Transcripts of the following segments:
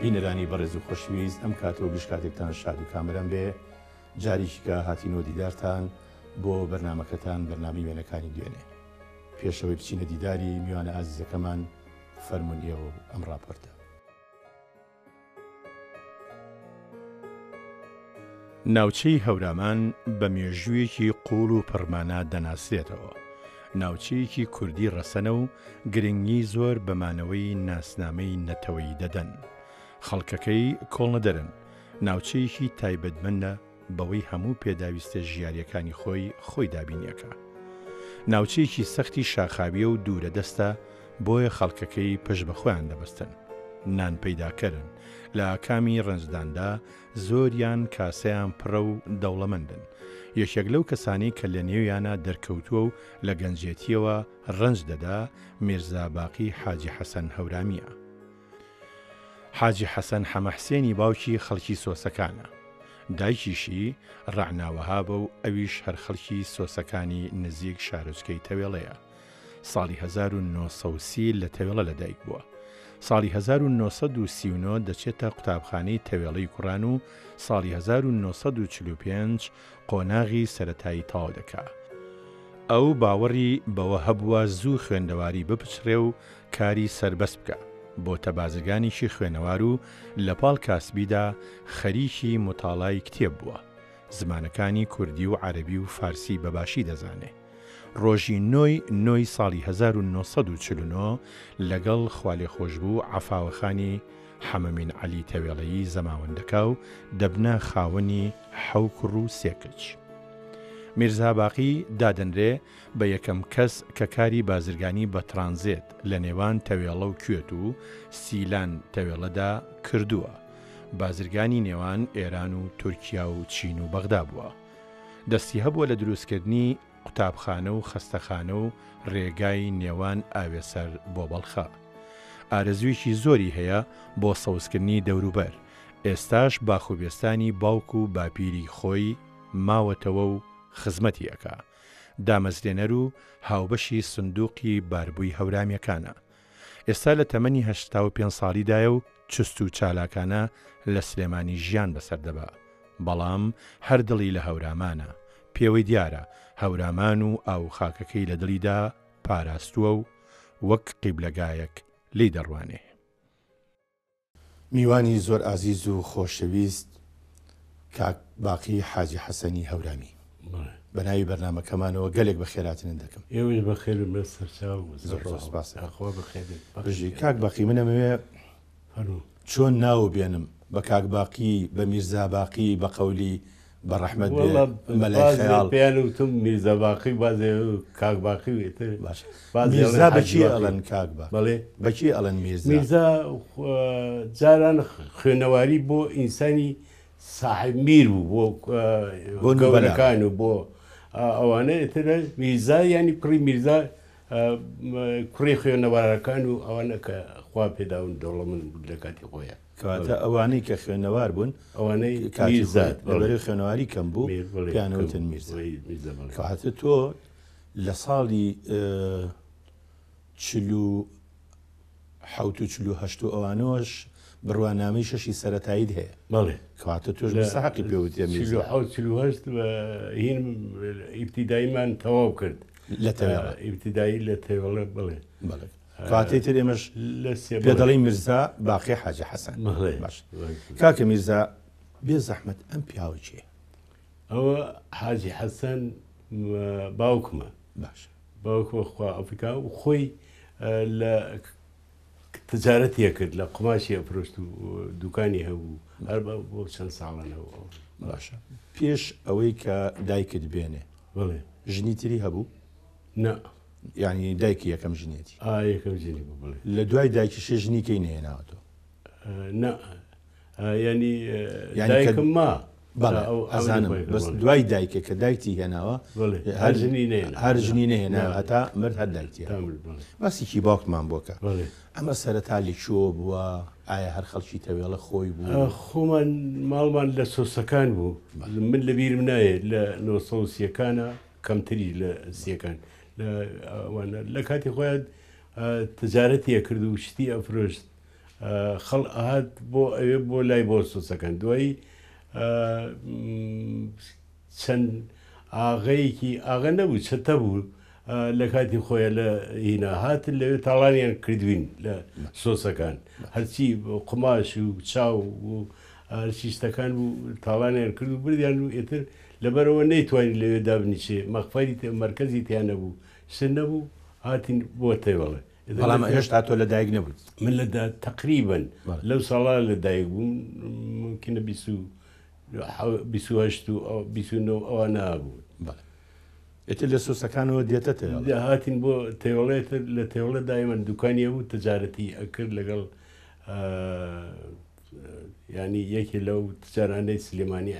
بینەرانی بەڕێز و خۆشویست ئەم کاتەوە گشتکاتێکتان شاد و کامەران بێ جاریشکە هاتینۆ دیدارتان بۆ بەرنمەکەتان بەرنامی وێنەکانی دوێنێ پێشەوەی بچینە دیداری میوانە ئازیزەکەمان فەرمونیە و ئەم راپۆرتە. ناوچەی هەورامان بە مێژوویەکی قوڵ و پڕمانە دەناسرێتەوە. ناوچەیەکی کوردی ڕەسەنە و گرنگی زۆر بەمانەوەی ناسنامەی نەتەوەی دەدەن. خەڵکەکەی کۆڵنەدەرن. ناوچەیەکی تایبەتمەندە بەوەی هەموو پێداویستە ژیاریەکانی خۆی دابینیەکە. ناوچەیەکی سەختی شاخاویە و دوورە دەستە بۆیە خەڵکەکەی پشت بە خۆیان دەبەستن. نان پەیداکەرن. لە کامی ڕنجداندا زۆریان کاسەیان پڕە و دەوڵەمەندن. یەکێک لەو کەسانی کە لە نێویانە دەرکەوتووە و لە گەنجێتیەوە ڕنج دەدا میرزا باقی حاجی حەسەن هەورامیە. حاجی حەسەن حەمەحسێنی باوکی خەڵکی سۆسەکانە. دایکیشی ڕعناوەها بە و ئەویش هەر خەڵکی سۆسەکانی نزیک شارۆچکەی تەوێڵەیە. ساڵی 1930 لە تەوێڵە لەدایک بووە. ساڵی 1939 دەچێتە قوتابخانەی تەوێڵەی کوڕان و ساڵی 1945 قۆناغی سەرەتایی تاو دەکا. ئەو باوەڕی بەوە هەبووە زوو خوێندەواری بپچڕێ و کاری سربەست بکە. بۆتە بازرگانیشی خوێنەوار و لە پاڵ کاسبیدا خەریکی متاڵای کتێب بووە. زمانەکانی کوردی و عەرەبی و فارسی بەباشی دەزانێ. ڕۆژی نۆی ساڵی 1949 لەگەڵ خوالێ خۆشببوو عەفاوەخانی حەمەمین عەلی تەوێڵەیی زەماوەندەکا و دەبنە خاوەنی 7 کوڕ و 3 کچ. میرزا باقی دادەنرێ بە یەکەم کەس کە کاری بازرگانی بە ترانزێت لە نێوان تەوێڵە و کوێت و سیلان تەوێڵەدا کردووە. بازرگانی نێوان ئێران و تورکیا و چین و بەغدا بووە. دەستی هەبووە لە دروستکردنی قوتابخانە و خەستەخانە و ڕێگای نێوان ئاوێسەر بۆ بەڵخە. ئارەزوویەکی زۆری هەیە بۆ سەوزکردنی دەوروبەر. ئێستاش باخوبێستانی باوک و باپیری خۆی ماوەتەوە و خزمەتی ئەکا. دامەزرێنەر و هاوبەشی سندوقی باربووی هەورامیەکانە. ئێستا لە تەمەنی 85 ساڵیدایە و چست و چالاکانە لە سلێمانی ژیان بەسەردەبا. بەڵام هەر دڵی لە هەورامانە. پێوەی دیارە هەورامان و ئاو خاکەکەی لە دڵیدا پاراستووە و وەک قیبلەگایەک لی دەڕوانێ. میوانی زۆر ئازیز و خۆشەویست کاک باقی حاجی حەسەنی هەورامی بەناوی بەرنامەکەمانەوە گەلێک بە خێراتن دەکەم. ئێوەش بەخێر و سەرچاو کاک باقی منەمەوێ چۆن ناو بێنم بە کاک باقی بە میرزا باقی بە قەولی بە ڕەحمەت مەلای خەیاڵ پێیان وتم میرزا باقی بازێ کاک باقی وێتر باش. میرزا بەچی ئەڵەن کاک با بەڵێ بەچی ئەڵەن میرزا جاران خوێنەواری بۆ ئینسانی صاحب میر بوو بۆ گەورەکان و بۆ ئەوانە ترە میرزا ینی کوڕی میرزا کوڕی خوێنەوارەکان و ئەوانە کە خوا پێداون دەوڵەمەند بوو لە کاتی خۆیان. کەواتە ئەوانەی کە خوێنەوار بوون ئەوانەی لەبەرەوەی خوێنەواری کەم بوو پیانەوتن میرزا. کەواتە تۆ لە ساڵی 1940 ئەوانەوەش بڕوانامەی شەشی سەرەتاییت هەیە. بەڵێ کەواتە تۆش سەحەقی پێوتێ میرزا. 1940 هین ئیبتیداییمان تەواو کرد لە تەوێڵە ئیبتیدایی لە تەوێڵە بڵێ کاتێ تر ئێمەش پێ دەڵی میرزا باقی حاجی حەسەن. باش کاکە میرزا بێ زەحمەت ئەم پیاوە چییە؟ ئەوە حاجی حەسەن باوکمە. باش باوکمە خوا ئەفریقا و خۆی لە تجارەتیە کرد لە قماشی ئەفرۆشت و دوکانی هەبوو هەر بۆ چەند ساڵانەوە. باشە پێش ئەوەی کە دایکت بێنێ بڵێ ژنی تری هەبوو؟ نە یعنی دایکی یەکەم ژنێتی یەکەم ژنی بڵێ لە دوای دایکی شێ ژنی کەی نهێناوەتەوە؟ نە ینی دایکم ما ئەزانم بەس دوای دایکە کە دایکتی هێناوە هەر ژنی نهێناوە هەتا مرد هەر دایکتی باسیکی باوکمان بۆکە. ئەمە سەرەتا لێکشووە بووە ئایا هەر خەڵکی تەوێڵە خۆی بوو؟ خۆمان ماڵمان لە سۆسەکان بوو. من لە بیرم نایێت لە 1930ەکانە کەمتری لە سیەکان لە کاتی خۆیان تجارەتیە کرد و شتی ئەفرۆشت خەڵ ئاهات بۆ ئەوێ بۆ لای بۆ سۆسەکان دوایی چەند ئاغەیەکی ئاغا نەبوو چەتە بوو لە کاتی خۆیان لە هینا هاتن لەوێ تاڵانیان کردوین لە سۆسەکان هەرچی قماش و چاو و هەرچی شتەکان بوو تاڵانیان کرد و بردیان و ئێتر لەبەرەوە نەیتوانین لەوێ دابنیچێ مەخفەری مەرکەزی تیان نەبوو شت نەبوو هاتین بۆ تێوەڵێ بەڵام هێشتا تۆ لە دایک نەبوویت من لەدا تقریبن لەو ساڵا لە دایک بووم ممکنە 29 ئەوە نابوو ئێتر لە سۆسەکانەوە دێتە تێوەڵێ هاتین بۆ تێوەڵێتر لە تێوەڵە دایمەن دوکانیە بوو تجارەتی ئەکرد لەگەڵ ینی یەکی لەو تجارانەی سلێمانی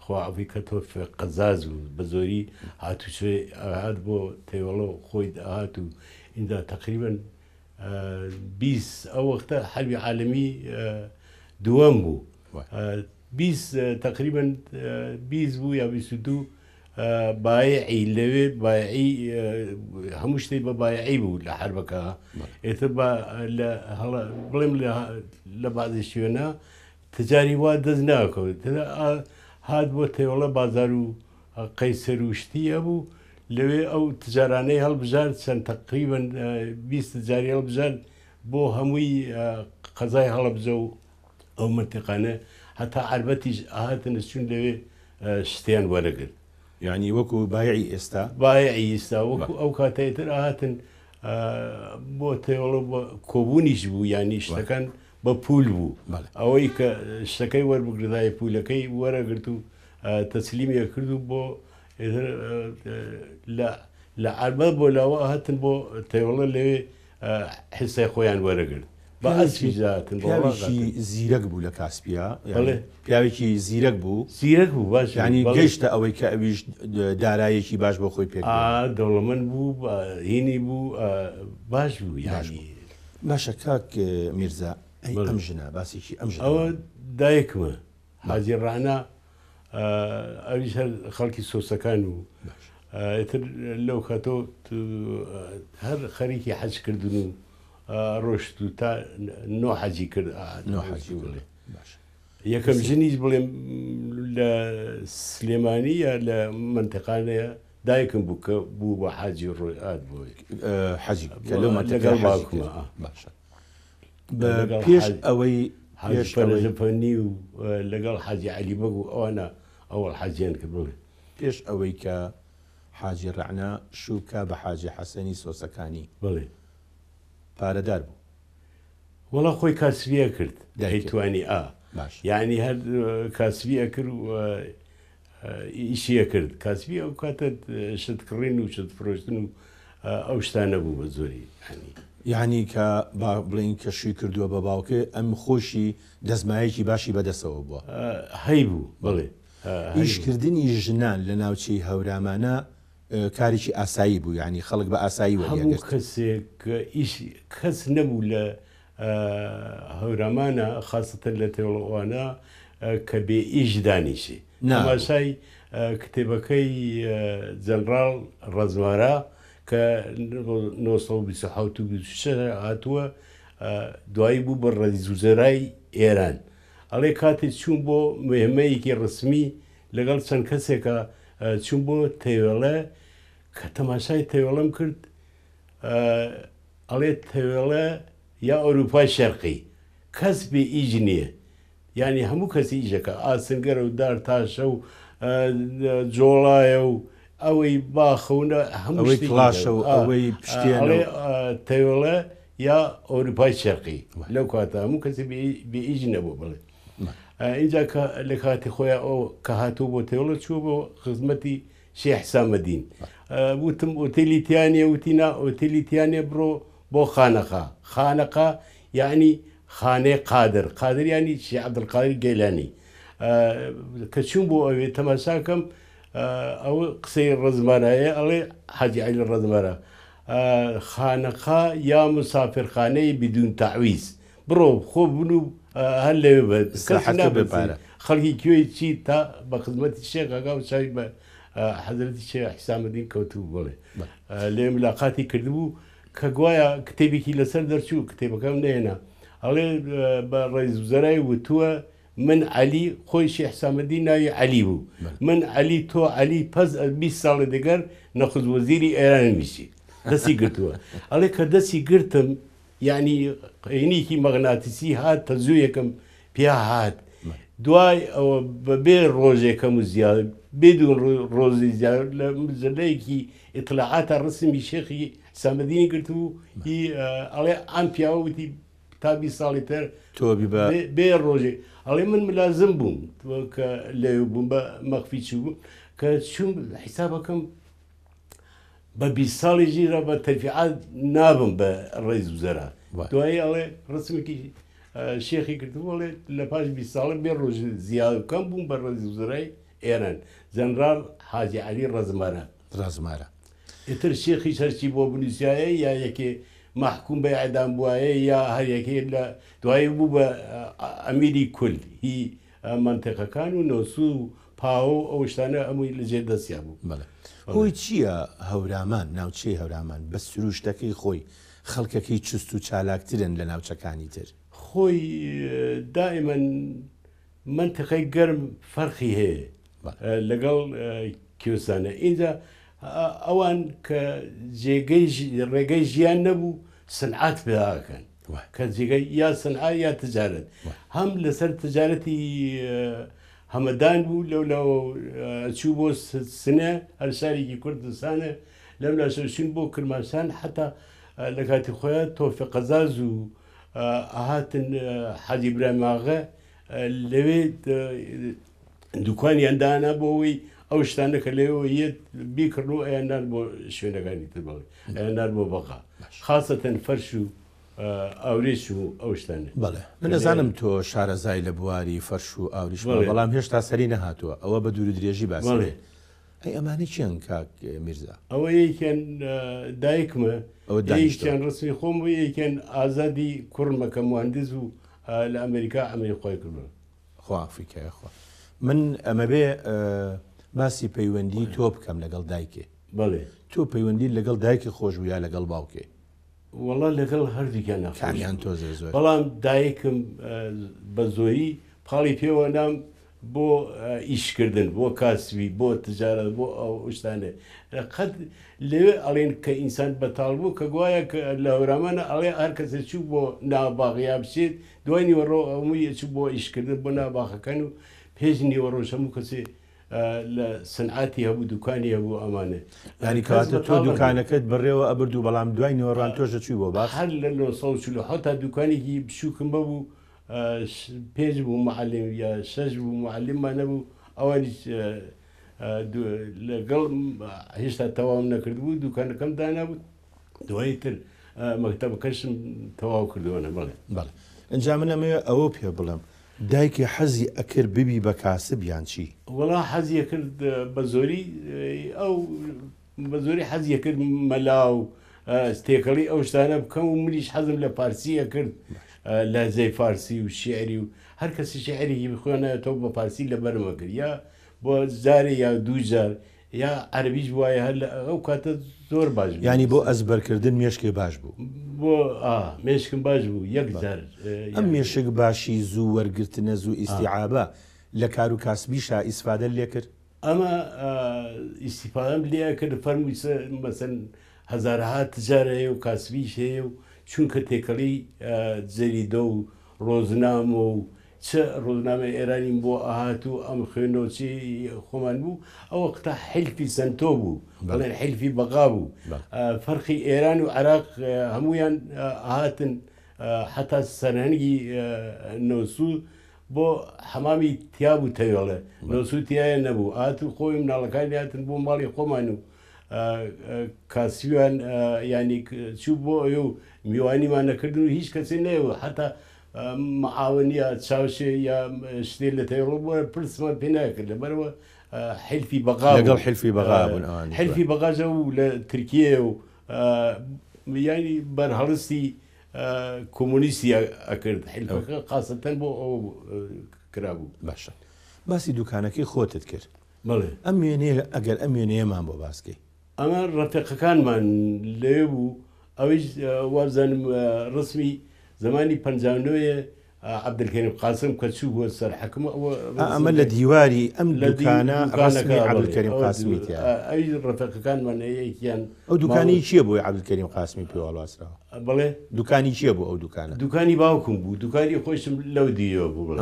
خواعافی کە تۆ قەزاز و بە زۆری هاتوچێ هات بۆ تێوەڵە خۆی هات و اینجا تقریبن 20 ئەو وەختە حربی عالەمی دووەم بوو 20 تقریبن 20 بوو یا 22 بایعی لەوێ بایعی هەموو شتێک بە بایعی بوو لە حربەکە ئێتر بڵێم لە بازی شوێنە تجاری وا دەست ناکەوت هات بۆ تێوەڵە بازار و قەیسەر و شتی هەبوو لەوێ ئەو تجارانەی هەڵبژار چەند تقریبن 20 تجاری هەڵبژار بۆ هەمووی قەزای هەڵەبجە و ئەو منتیقانە هەتا عربەتیش هاتنە چوون لەوێ شتیان وەرەگرت یعنی وەکو بایعی ئێستا بایعی ئێستا وەکو ئەو کاتەیەتر هاتن بۆ تێوەڵە کۆبوونیش بوو ینی شتەکان بە پول بوو ئەوەی کە شتەکەی وەربگردای پولەکەی وەرەگرت و تەسلیمیە کرد و بۆ لە عربە بۆ لاوە هاتن بۆ تێوەڵە لەوێ حسای خۆیان وەرەگرت بە ئەسپی هاتن پیاوێکی زیرەک بوو لە کاسپیا پیاوێکی زیرەک بوو باش ینی گەیشتە ئەوەی کە ئەویش دارایەکی باش بۆ خۆی پێ دەوڵەمەند بوو هینی بوو باش بوو یانی باشە کاک میرزا ئەم ژنە باسێکی ئەم ئەوە دایکمە حاجی ڕانا ئەویش هەر خەڵکی سۆسەکان و ئێتر لەو کاتۆ هەر خەریکی حەج کردن و ڕۆشت و تا نۆ حەجی کرد بڵێ یەکەم ژنیش بڵێم لە سلێمانی یا لە منتیقانەیە دایکم بوو کە بوو بە حاجی ڕۆیات بۆی حەجی لەگەڵ باوکمە باشە پێش ئەوەی پەرژەپەنی و لەگەڵ حاجی عەلی بەگ و ئەوانە ئەوەڵ حەجیان کرد بڵێ پێش ئەوەی کە حاجی ڕەعنا شووکە بە حاجی حەسەنی سۆسەکانی بڵێ پارەدار بوو وەڵا خۆی کاسبیە کرد دەیتوانی یعنی هەر کاسبیە کرد و ئیشیە کرد کاسبی ئەو کاتە شتکڕین و شت فرۆشتن و ئەو شتانە بوو بە زۆری یعنی کە با بڵین کە شووی کردووە بە باوکە ئەم خۆشی دەستمایەکی باشی بەدەستەوە بووە هەی بوو بڵێ ئیشکردنی ژنان لە ناوچەی هەورامانە کارێکی ئاسایی بوو ینی خەڵک بە ئاسایی هەموو کەسێک کەس نەبوو لە هەورامانە خاستن لە تێوەڵەوانە کە بێ ئیش دانیشی ناماشای کتێبەکەی جەنرال ڕزمارە کە 1926 هاتووە دوایی بوو بە ڕەیزوزەرای ئێران ئەڵێ کاتێک چوون بۆ مهمەیەکی ڕسمی لەگەڵ چەند کەسێکە چوون بۆ تێوەڵە کە تەماشای تێوەڵەم کرد ئەڵێ تێوەڵە یا ئەوروپای شەرقی کەس بێ ئیج نییە ینی هەموو کەسی ئیژەکە ئاسنگەرە و دار تاشە و جۆڵایە و ئەوەی باخەونە هەمووی کلاشە و ئەوەی پشتێنێ تێوەڵە یا ئەوروپای شەرقی لەو کاتە هەموو کەسی بێ ئیج نەبوو بڵێ اینجا لە کاتی خۆیان ئەو کە هاتوو بۆ تێوەڵە چوو بۆ خزمەتی شێخ حسامەدین وتم ئۆتێلیتیانێ وتینا ئۆتێلیتیانێ بڕۆ بۆ خانەقا یعنی خانەی قادر ینی شێخ عەبدولقادر گەیلانی کە چوون بۆ ئەوێ تەماشاکەم ئەو قسەی ڕزمارایە ئەڵێ حاجی عەلی ڕزمارە خانەقا یا مسافرخانەی بدون تعویز بڕۆ خۆ بن و هەر لەوێ بە خەڵکی کوێی چی تا بە خزمەتی شێخەکە و چاوی بە حەزرەتی شێخ حسامەدین کەوتوو بڵێ لێ ملاقاتی کردبوو کە گوایە کتێبێکی لەسەر دەرچوو کتێبەکەم نێنا هەڵێ بە ڕێز وزەرای وتووە من علی خۆی شێخ حسامەدی ناوی علی بوو من علی تۆ علی پەس 20 ساڵی دەگەر نەخست وەزیری ئێران میشی دەستی گرتووە ئەڵێ کە دەستی گرتم یعنی قینیکی مەغناتیسی هات تەزوویەکەم پیا هات دوای ئەوە بەبێ ڕۆژێکەم و زیاد بدون ڕۆزی زیاد لە مزلەیەکی ئیطلاعاتە ڕسمی شێخی حسامەدینی گرتبوو هی ئەڵێ ئەم پیاوەتی تا 20 ساڵی تر تۆ بێ ڕۆژێ ئەڵێ من ملازم بووم کە لێ بووم بە مەخفی چوو بووم کە چوون حیسابەکەم بە 20 ساڵی ژیرە بە تەرفیعات نابم بە ڕێز وزەرا دوایی ئەڵێ ڕسمێکی شێخی کردبوو ئەڵێ لە پاش 20 ساڵە بێ ڕۆژ زیاد کەم بووم بە ڕێز وزەرای ئێران جەنرال حاجی عەلی ڕەزمارە ئیتر شێخی هەرچی بۆ بنووسایە یا یەکێ محکوم بە ئەعدام بووایە یا هەر یەکێ لە دوایی بوو بە ئەمیری کول هی منتیقەکان و نۆسو و پاوە ئەو شتانە ئەمووی لەجێ دەستیا بوو هۆی چییە هەورامان ناوچەی هەورامان بە سروشتەکەی خۆی خەڵکەکەی چست و چالاکترن لە ناوچەکانی تر خۆی دائما منتیقەی گەرم فەرقی هەیە لەگەڵ کوێستانە ئینجا ئەوان کە ڕێگەی ژیان نەبوو سنعات پێداکەن کە جێگەی یا سنعا یا تجارەت هەم لەسەر تجارەتی هەمەدان بوو لەو چوو بۆ سنە هەر شارێکی کوردستانە لەم لاشەشین بۆ کرماشان حتا لە کاتی خۆیان تۆفی قەزاز و ئاهاتن حاجی براهیماغا لەوێ دوکانیان دانا بۆ ئەوەی ئەو شتانە کە لێەوە یەت بیکردن و ئەیانار بۆ شوێنەکانی تر بڵێ ئەیانار بۆ بەقا خاستەن فەرش و ئاوریش و ئەو شتانە بەڵێ من دەزانم تۆ شارەزای لە بواری فەرش و ئاوریش بەڵام هێشتا سەری نەهاتووە ئەوە بە دوور درێژی باسێ ئەی ئەمانی چیان کاک میرزا ئەوە یەکیان دایکمە یەکیان ڕسمی خۆم بۆ یەکیان ئازادی کوڕمەکە مهندس و لە ئەمریکا ئەمەی خۆی کردووە خوا ئەفریکایە خوا من ئەمە بێ باسی پەیوەندی تۆ بکەم لەگەڵ دایکێ بەڵێ تۆ پەیوەندی لەگەڵ دایکی خۆش بوو یا لەگەڵ باوکێ وەڵا لەگەڵ هەردووکیان ناخۆیان تۆزێ زۆر بەڵام دایکم بە زۆری پاڵی پێوە نام بۆ ئیشکردن بۆ کاسبی بۆ تجارەت بۆ ئەو شتانێ قەت لەوێ ئەڵێن کە ئینسان بەتاڵ بوو کە گوایە لە هەورامانە ئەڵێ هەر کەسە چوو بۆ ناوباغیا بچێت دوای نیوەڕۆ ئەومووی چوو بۆ ئیشکردن بۆ ناوباخەکان و پێش نیوەڕۆژ هەموو کەسێ لە سنعاتی هەبوو دوکانی هەبوو ئەمانە ینی کاتە تۆ دوکانەکەت بڕێەوە ئەبرد و بەڵام دوای نیوەڕان تۆشە چوی بۆ باش هەر لە 1940 تا دوکانێکی بشووکم بەبوو پێنج بوو معلم یا 6 بوو معلممان نەبوو ئەوانیش لەگەڵ هێشتا تەواو نەکردبوو دوکانەکەم دانابوو دوایی تر مەکتەبەکەشم تەواو کردووەنە بڵێ بەڵێ ئەنجا من ئەمەوێ ئەوە پێ بڵێم دایکی حەزی ئەکرد ببی بە کاسب یان چی وەڵا حەزیە کرد بە زۆری ئەو بە زۆری حەزیە کرد مەلا و تێکەڵی ئەو شتانە بکەم و منیش حەزم لە پارسیە کرد لەهجەی فارسی و شیعری و هەر کەسی شیعرێکی بخوێنێتەوە بە پارسی لە بەرمە کرد یا بۆ جارێ یا دوو جار یا عەربیش وایە هەر ئەو کاتە زۆر باش بوو ینی بۆ ئەزبەرکردن مێشکێ باش بوو بۆ مێشکم باش بوو یەک جار ئەم مێشک باشی زوو وەرگرتنە زوو ئیسیعابە لە کار و کاسبیشا ئیسفادە لێ کرد ئەمە ئیسیفادەم لێ کرد فەرمووی مەسەن هەزارها تجارەیە و کاسبیش هەیە و چونکە تێکەڵی جەریدە و ڕۆزنامە و چه ڕۆژنامە ئێرانیم بۆ ئاهات و ئەم خوێنەوەچی خۆمان بوو ئەوە قتا حیلفی سنتۆ بوو بەڵێن حیلفی بەقا بوو فەرقی ئێران و عێراق هەمویان ئاهاتن حتا سەرهەنگی نۆسوود بۆ حەمامی تیا بوو تەوێڵە نۆسوود تایە نەبوو ئاهات و خۆی مناڵەکانی هاتن بۆ ماڵی خۆمان و کاسیوان ینی چوو بۆ ئەوێ و میوانیمان نەکردن و هیچ کەسی نەیەوە حتا معاونیە چاوشێ یا شتێ لە تەیڕۆ بووە پرسمان پێ ناکرد لەبەرەوە حیلفی بەقا لەگەڵ حیلفی بەقا بوون حیلفی بەقاژە و لە تورکیە و ینی بەرهەڵستی کۆمونیستی ئەکرد حیلفەکە قاسەتەن بۆ ئەو کرابوو باشە باسی دوکانەکەی خۆتت کرد بڵێ ئەم وێنەیە ئەگەر ئەم وێنەیەمان بۆ باسکەی ئەمە ڕەفیقەکانمان لێ بوو ئەویش وازانم ڕسمی زمانی 59 عەبدولکەریم قاسم کە چوو بۆ سەر حەکم ئەمە لە دیواری ئەم دوکانە ڕسمی عەبدولکەریم قاسمی تیا ئەوی ڕەفەقەکانمان یەکیان ئەو دوکانی چییە بۆی عەبدولکەریم قاسمی پێوەڵواسراوە بڵێ دوکانی چییە بۆ ئەو دوکانە دوکانی باوکم بوو دوکانی خۆشم لەو دیوە بوو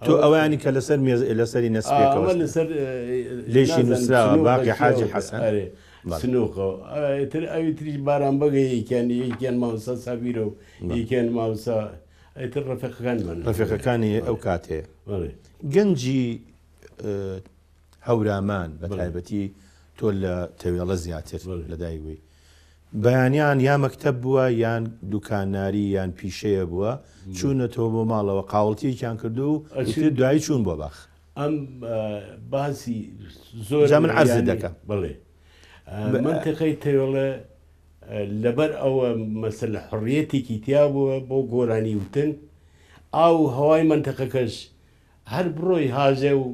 تۆ ئەوانی کە لەسەر لەسەری نەسپێکەوە لەسەر لێشی نووسراوە باقی حاجی حەسەن سنووقەوە ئەتر ئەوی تریش باران بەگە یەکیان ماوسا سابیرە و یەکیان ماوسا ئەتر ڕفێقەکانی ئەو کاتەیە گەنجی هەورامان بە تایبەتی تۆ لە تەوێڵە زیاتر لەدایکوی بەیانیان یا مەکتەب بووە یان دوکاناری یان پیشەیە بووە چوونەتەوە بۆ ماڵەوە قاوڵتیێکیان کردو و دوایی چوون بۆ باخ ئەم باسی زۆر من عەرز دەکەم بڵێ منتیقەی تەوێڵە لەبەر ئەوە مەسەلە حڕیەتێکی تیا بووە بۆ گۆرانی وتن ئاو هەوای منتەقەکەش هەر بڕۆی هاژێ و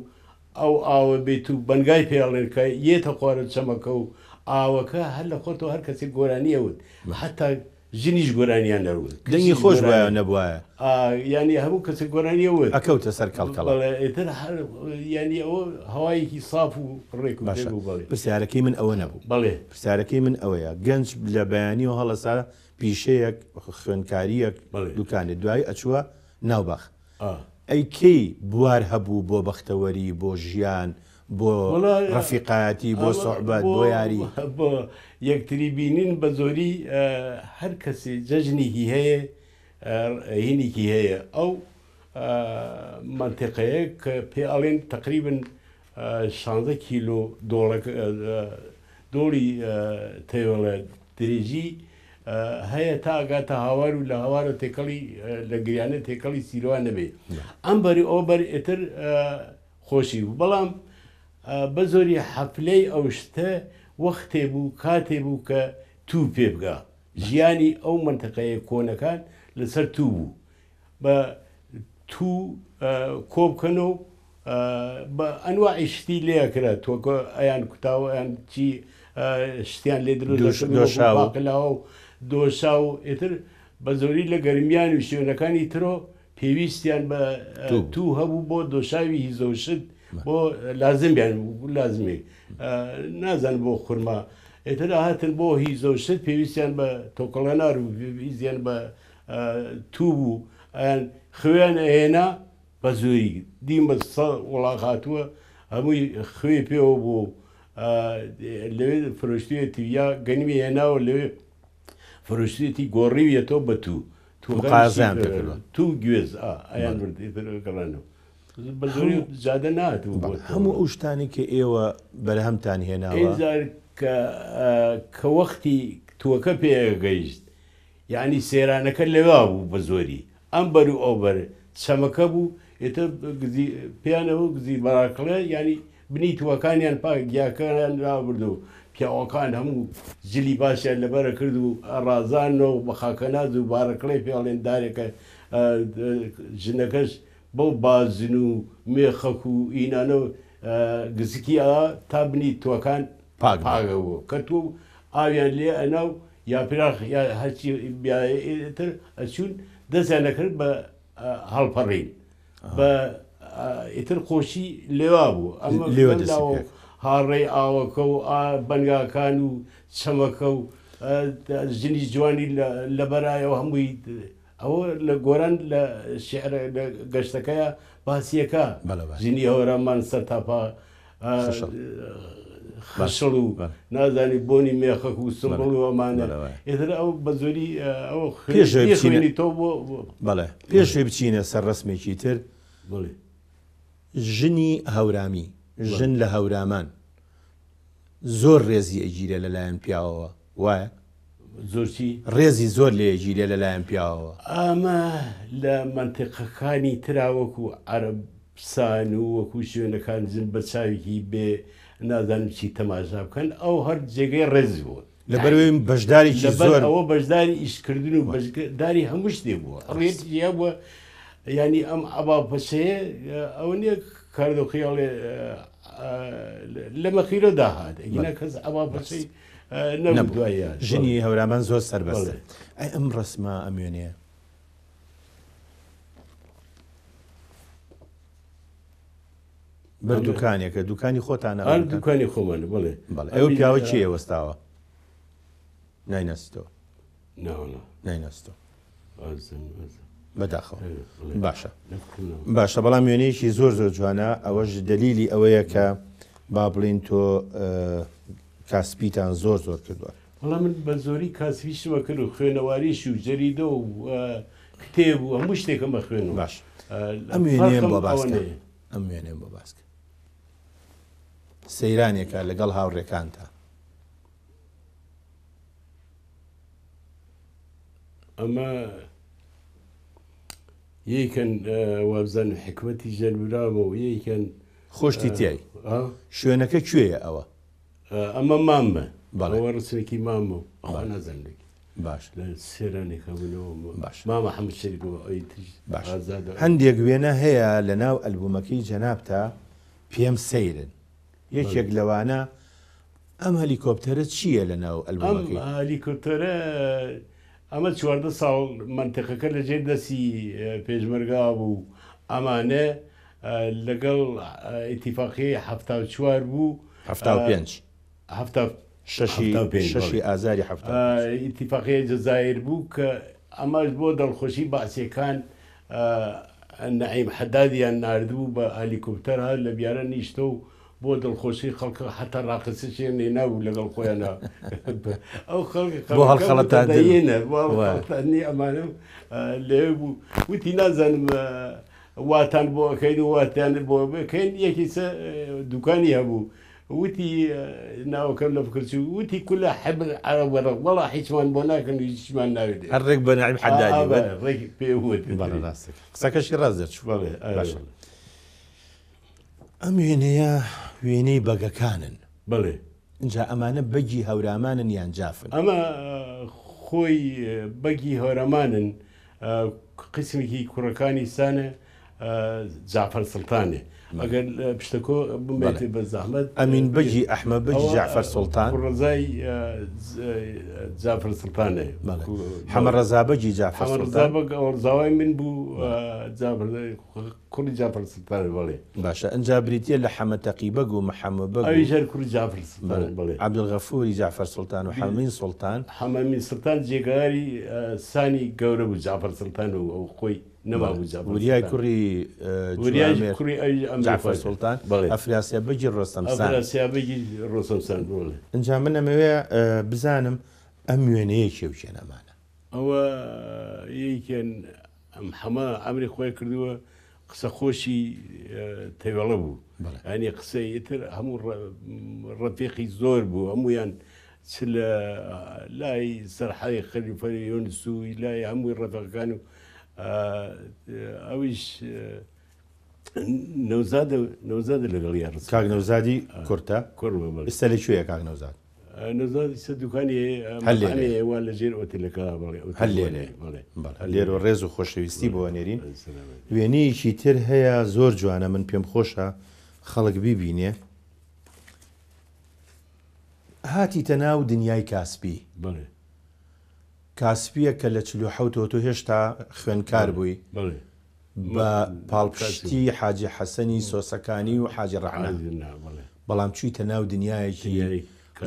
ئەو ئاوە بێت و بەنگای پێڵێن کە یێتە خوارە چەمەکە و ئاوەکە هەر لە خۆتەوە هەر کەسێک گۆرانیەوت حتا ژنیش گۆرانیان نەروت دەنگی خۆش وایە نەبووە ینی هەموو کەسێک گۆرانیەوت ئەکەوتە سەر کەڵکەڵێتر ینی ئەوە هەوایەکی ساف و ڕێک پرسیارەکەی من ئەوە نەبوو بەڵێ پرسیارەکەی من ئەوەیە گەنج لە بەیانی و هەڵەسا پیشەیەک خوێنکاریەک دوکانێ دوای ئەچووە ناوبەخ ئەی کەی بوار هەبوو بۆ بەختەوەری بۆ ژیان بۆ ڕەفیقایەتی بۆ سوحبەت بۆ یاری بۆ یەکتری بینین بە زۆری هەر کەسێ جەژنێکی هەیە هینێکی هەیە ئەو منتیقەیە کە پێ ئەڵێن تقریبن 16 کیلۆ دۆڵی تەوێڵە درێژی هەیە تا ئەگاتە هاوار و لە هاوارە تێکەڵی لە گریانە تێکەڵی سیرۆوان نەبێ ئەم بەری ئەو بەر ئێتر خۆشی بوو بەڵام بە زۆری حەفلەی ئەو شتە وەختێ بوو کاتێ بوو کە تو پێ بگا ژیانی ئەو منتەقەیە کۆنەکان لەسەر تو بوو بە تو کۆبکەنەوە بە ئەنواعی شتی لێ کرا تۆکە ئەیان کوتاوە یان چی شتیان لێ دروستلاوە و دۆشا و ئێتر بە زۆری لە گەرمیان و شوێنەکانی ترۆ پێویستیان بە تو هەبوو بۆ دۆشاوی هیزەوشت بۆ لازمیان لازمی نازان بۆ خورما ئێتر هاتن بۆ هیزەوشت پێویستیان بە تۆکەڵەنار و پێویستیان بە تو بوو ئەیان خوێن هێنا بە زۆری دیم بە وڵاق هاتووە هەمووی خوێ پێوە بوو لەوێ فرۆشتوێتی یا گەنیمی هێناوە لەوێ فرۆشتێتی گۆڕیویەتەوە بە تو گوێز ئەیان گەڵانەوە بە زۆری جادە ناتوو هەموو ئەو شتانی کە ئێوە بەرهەمتان هێناوە کە وەختی تووەکە پێگەیشت یعنی سێرانەکە لەوا بوو بە زۆری ئەم بەر و ئەو بەر چەمەکە بوو ئێتە پێیانەوە گزی بەراکڵێ ینی بنی تووەکانیان پاک گیاکەیان رابرد و پیاوەکان هەموو جلی باشیان لەبەرە کرد و ڕازانەوە بە خاکەناز و بارەکڵی پێڵێن دارێکە ژنەکەش بەو بازن و مێخەک و ئینانە گزکی تا بنی تووەکان پاگەوە کە تۆ ئاویان لێ ئەناو یا پراخ یا هەرچی تر ئەچوون دەستیان نەکرد بە هەڵپەڕین بە ئیتر خۆشی لێوا بوو ئەمە هاڕێی ئاوەکە و بەنگاکان و چەمەکە و ژنی جوانی لە بەرایەوە هەمووی ئەوە لە گۆران لە شێعرە لە گەشتەکەیە باسیەکە ژنی هەورامان سەر تاپا خەشڵ و نازانی بۆنی مێخەک و سمبڵ و ئەمانە ئێتر ئەو بە زۆری ئەو خوێنی تۆ بۆ بەڵێ پێشوێ بچینە سەر ڕسمێکی تر ژنی هەورامی ژن لە هەورامان زۆر ڕێزی ئەگیرە لەلایەن پیاوەوە وایە زۆرچی ڕێزی زۆر لێ ئەگیرە لەلایەن پیاوەوە ئەمە لە منتیقەکانی تراوەکو عەرەبستان و وەکو شوێنەکان زن بە چاوێکی بێ نازانم چی تەماشا بکەن ئەو هەر جێگەی ڕێز بووە لەبەرەوەی بەشدارێکی زۆر ئەوە بەشداری ئیشکردن و بەشداری هەموو شتێ بووە ڕێتی بووە ینی ئەم ئەباپەشەیە ئەو نییە کاردۆ خیاڵێ لە مەخیرە داهات ئەگەنە کەس ئەباپەشەی نەبوو دوایە ژنی هەورامان زۆر سەربەستە ئەی ئەم ڕسمە ئەمێنەیە بەر دوکانێکە دوکانی خۆتانە هەر دوکانی خۆمانە بڵێ بەڵێ ئەوە پیاوە چی وەستاوە ناینەستەوە ناینەستەوە بەداخەوە باشە باشە بەڵام وێنەیەکی زۆر زۆر جوانە ئەوەش دلیلی ئەوەیە کە با بڵین تۆ کاسپیتان زۆر زۆر کردووە بەڵام من بە زۆری کاسپیشمە کرد و خوێنەواریش و جەریدە و کتێب و هەموو شتێکم بە خوێن باش ئەم وێنەیەم بۆ باسکە ئەم وێنەیەم بۆ باسکە سەیرانێکە لەگەڵ هاوڕێکانتە ئەمە یەکەن وابزان حکمەتی ژەلبرامە و یەکەن خۆشتی تیای شوێنەکە کوێیە ئەوە ئەمە مامە بەڵەوە ڕسێکی مامە ئەوە نازانێک باش لە سێرانێکە بنەوە باش مامە هەموو شەریکەوە ئەی باش هەندێک وێنە هەیە لە ناو ئەلبومەکەی جەنابتە پێم سەیرن یەکێک لەوانە ئەم هەلیکۆپتەرە چییە لە ناو ئەلبومەکەی هەلیکۆپتەرە ئەمە 14 ساڵ منتەقەکە لەژێر دەستی پێشمەرگا بوو ئەمانە لەگەڵ ئیتیفاقی 74 بوو 6 ئازاری ئیتیفاقی جەزایر بوو کە ئەمەش بۆ دڵخۆشی باسیەکان نەعیم حەدادیان ناردبوو بە هەلیکۆپتەر هەر لە بیارە نیشتە و بۆ دڵخۆشی خەڵکە حتا ڕاقەسەشێن نێناو لەگەڵ خۆیانە ئەو بۆ هەڵخەڵەتانێنە ئەمانە لێ بوو وتی نازانم واتان بۆ ئەەکەین و واتیان بۆ بکەین یەکیسە دوکانی هەبوو وتی ناوەکەم لە بکرچ وتی کولە حەبر عەرەبەرە وەڵا هیچمان بۆ ناکەن و هیچمان ناوێت هەرێک بە نەعیم حەدادی ڕێک پێوت قسەکەشی ڕاست دەرچوو باشە ئەم وێنەیە وێنەی بەگەکانن بڵێ اینجا ئەمانە بەگی هەورامانن یان جافن ئەمە خۆی بەگی هەورەمانن قسمێکی کوڕەکانی سانە جعفەر سڵتانێ ئەگەر پشتەکۆ بمێت بە زەحمەت ئەمین بەجی ئەحمە بەجی جعفەر سڵتان ڕزای جعفەر سڵتانێ حەمە ڕەزا بەجی جعفەر سڵتان زاوای من بوو کوڕی جعفەر سڵتانێ بڵێ باشە ئەنجا بریتە لە حەمە تەقیبەگ و محەممەد بەگ ئەویژەر کوڕی جعفەر سڵتان بڵێ عەبدولغەفوری جعفەر سڵتان و حەمین سڵتان حەمەمین سڵتان جێگاری سانی گەورە بوو جعفەر سڵتان و ئەو خۆی وریای کوڕی جعفەر سڵتان ئەفراسیا بەجی ڕۆستەمسان بڵێ ئەنجا من ئەمەوێ بزانم ئەم وێنەیە کێوچێنەمانە ئەوە یەکێن ئەم هەمە ئەمری خۆی کردووە قسە خۆشی تەوێڵە بوو ئەنی قسەی تر هەموو ڕەفیقی زۆر بوو هەمویان چ لە لای سەرحەی خەلیفەی یۆنس و لای هەمووی ڕەفیقەکان و ئەویش نەوزادە لەگەڵ یاڕ کاک نەوزادی کورتە ئێستا لەکوێیە کاک نەوزاد نەوزادی سە دوکانی هەلێوان لە ژێر ئۆتێلەکە هەل لێرە ڕێز و خۆشەویستی بۆ نێرین وێنەیەکی تر هەیە زۆر جوانە من پێم خۆشە خەڵک بیبینێ هاتیتە ناو دنیای کاسپی کاسپیە کە لە 48 تۆ هێشتا خوێنکار بووی بە پاڵپشتی حاجی حەسەنی سۆسەکانی و حاجی ڕەحمە بەڵام چوویتە ناو دنیایەکی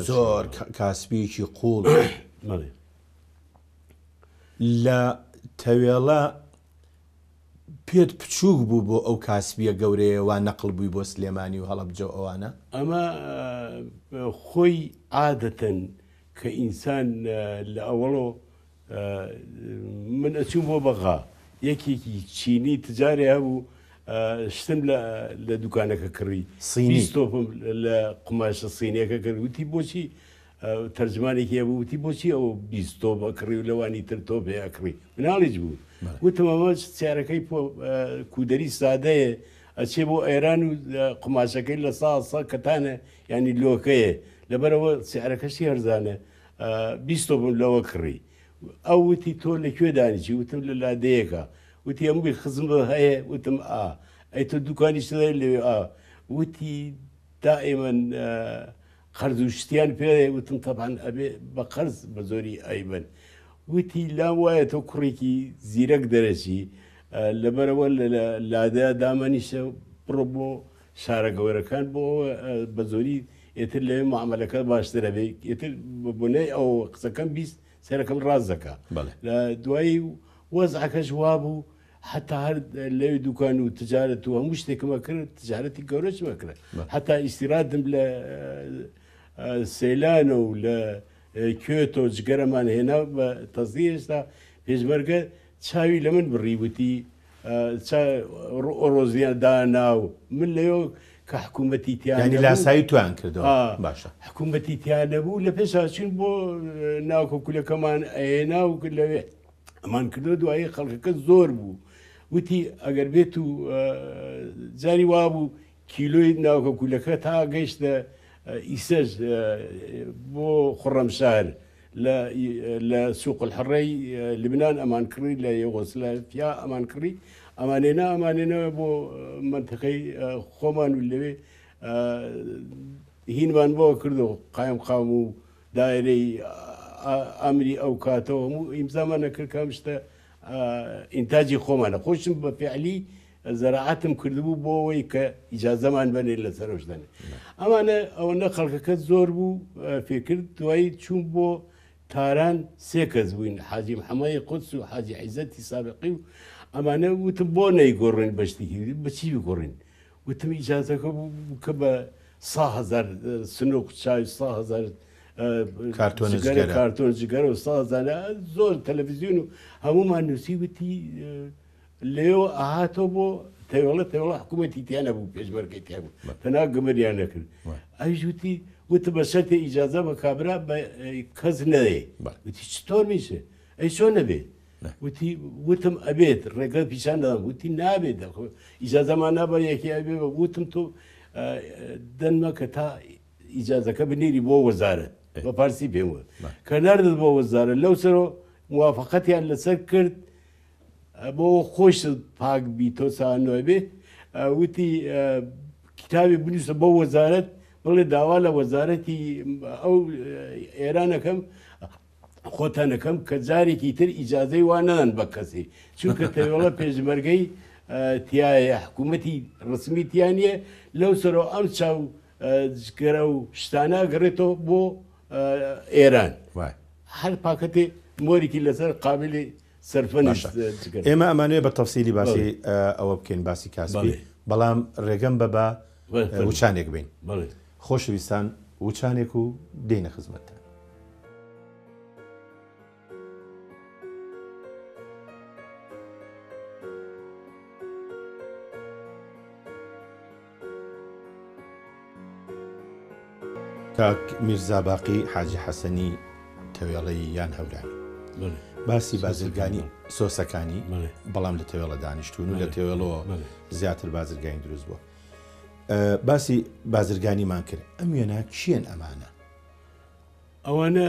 زۆر کاسپیەکی قوڵ لە تەوێڵە پێت بچووک بوو بۆ ئەو کاسبیە گەورەیە وان نەقڵ بووی بۆ سلێمانی و هەڵەبجە ئەوانە ئەمە خۆی عادەتەن کە ئینسان لە ئەوەڵۆ من ئەچوو بۆ بەغا یەکێکی چینی تجارێ هەبوو شتم لە دوکانەکە کڕی سینیستۆپم لە قماشە سینیەکە کرد وتی بۆچی تەرجمانێکی هەبوو وتی بۆچی ئەو بیستۆ بەکڕی و لەوانی تر تۆ پێیاکڕی مناڵیش بوو وتم ئەمە سیارەکەی کودەری سادەیە ئەچێ بۆ ئێران و قماشەکەی لە ساسە کەتانە ینی لۆکەیە لەبەرەوە سیارەکەشی هەرزانە بیستۆ بم لەوە کڕی ئەو وتی تۆ لەکوێ دانیچی وتم لە لادەیەکە وتی هەمووی خزم هەیە وتم ئەی تۆ دوکانی شدە لەوێ وتی دائیمەن قەرز و شتیان پێ وتم تەبان ئەبێ بە قەرز بە زۆری ئەیبن وتی لام وایە تۆ کوڕێکی زیرەک دەرەچی لەبەرەوە لە لادەیە دامەنیشە بڕۆ بۆ شارە گەورەکان بۆ بە زۆری ئێتر لەوێ معاملەکە باشترە بێ ئێتر ببوونەی ئەو قسەکەم بیست سەرەکەم ڕاز دەکا لە دوایی وەزعەکەش وا بوو حتا هەر لەوێ دوکان و تجارەت و هەموو شتێکمە کرد تجارەتی گەورەچمە کرد حتا ئیسیراتم لە سەیلانە و لە کوێتۆ جگەرەمان هێنا بە تەزی هێشتا پێشمەرگە چاوی لە من بڕیوتی ڕۆزیان داناو من لەوێ کە حکوومەتی تیانی لاسایی توان کردەوە باشە حکوومەتی تیانە بوو لە پێشاچین بۆ ناوکۆکولەکەمان ئەێنا و لەوێ ئەمان کردو دوایی خەڵکەکە زۆر بوو وتی ئەگەر بێت و جاری وا بوو کیلۆی ناوکەکولەکە تا گەیشتە ئیسەر بۆ خڕەمشار لە سوق الحڕەی لبنان ئەمان کڕی لە یوغۆسلافیا ئەمان کڕی ئەمانێنەوە بۆ منتەقەی خۆمان و لەوێ هینمان بۆ کردو قایم قام و دایرەی ئەمری ئەو کاتەوە هەموو ئیمزامانە کرد کام شتە ئینتاجی خۆمانە خۆشم بە فعلی زەراعەتم کردبوو بۆ ئەوەی کە ئیجازەمان بنێت لەسەر شتانێ ئەمانە ئەوەنە خەڵکەکە زۆر بوو فێکرد دوایی چوون بۆ تاران سێ کەس بووین حاجی محەمەدی قودس و حاجی عیزەتی سابقی و ئەمانە وتم بۆ نەیگۆڕین بەشتێکی بەچی بگۆڕین وتم ئیجازەکە بوو کە بە 100,000 سنووق چاوی 100,000 کارتۆن جگەرە و 100,000 زۆر تەلەڤیزیۆن و هەمومان نووسی وتی لێەوە ئاهاتەوە بۆ تەوەڵە حکوومەتی تیانە بوو پێشمەرگەی تیا بوو تەنا گەمەریان نەکرد ئەویش وتی وتە بە شەرتێ ئیجازە بە کابرا بە کەس نەدێ وتی چتۆر میشە ئەی چۆن نەبێ وتم ئەبێت ڕێگە پیشان دەدەم وتی نابێت ئیجازەمان نابە یەکی ئەبێ وتم تۆ دەنمە کە تا ئیجازەکە بنێری بۆ وەزارەت بە پارسی پێم وە کە ناردت بۆ وەزارە لەو سەرۆ موافقەتیان لەسەر کرد بۆ خۆش پاک بیتۆ سانۆی بێ وتی کتابی بنووسە بۆ وەزارەت بڵێ داوا لە وەزارەتی ئەو ئێرانەکەم خۆتانەکەم کە جارێکی تر ئیجازەی وانەدەن بە کەسی چونکە تەوێڵە پێشمەرگەی تایە حکوومەتی ڕسمی تیانە لەو سەرۆ ئەم چاو گەرە و شتانە گەڕێتەوە بۆ ئێران هەر پاکەتێ مۆریکی لەسەر قابلی سەرفەنش ئێمە ئەمانوێ بە تەفسیلی باسی ئەوە بکەین باسی کاسبی بەڵام ڕێگەم بە وچانێک بین خۆشەویستان وچانێک و دێنە خزمەتە کاک میرزا باقی حاجی حەسەنی تەوێڵەی یان هەورانی باسی بازرگانی سۆسەکانی بەڵام لە تەوێڵە دانیشتون و لە تەوێڵەوە زیاتر بازرگانی دروست بووە باسی بازرگانیمان کرد ئەم وێنە چیان ئەمانە ئەوانە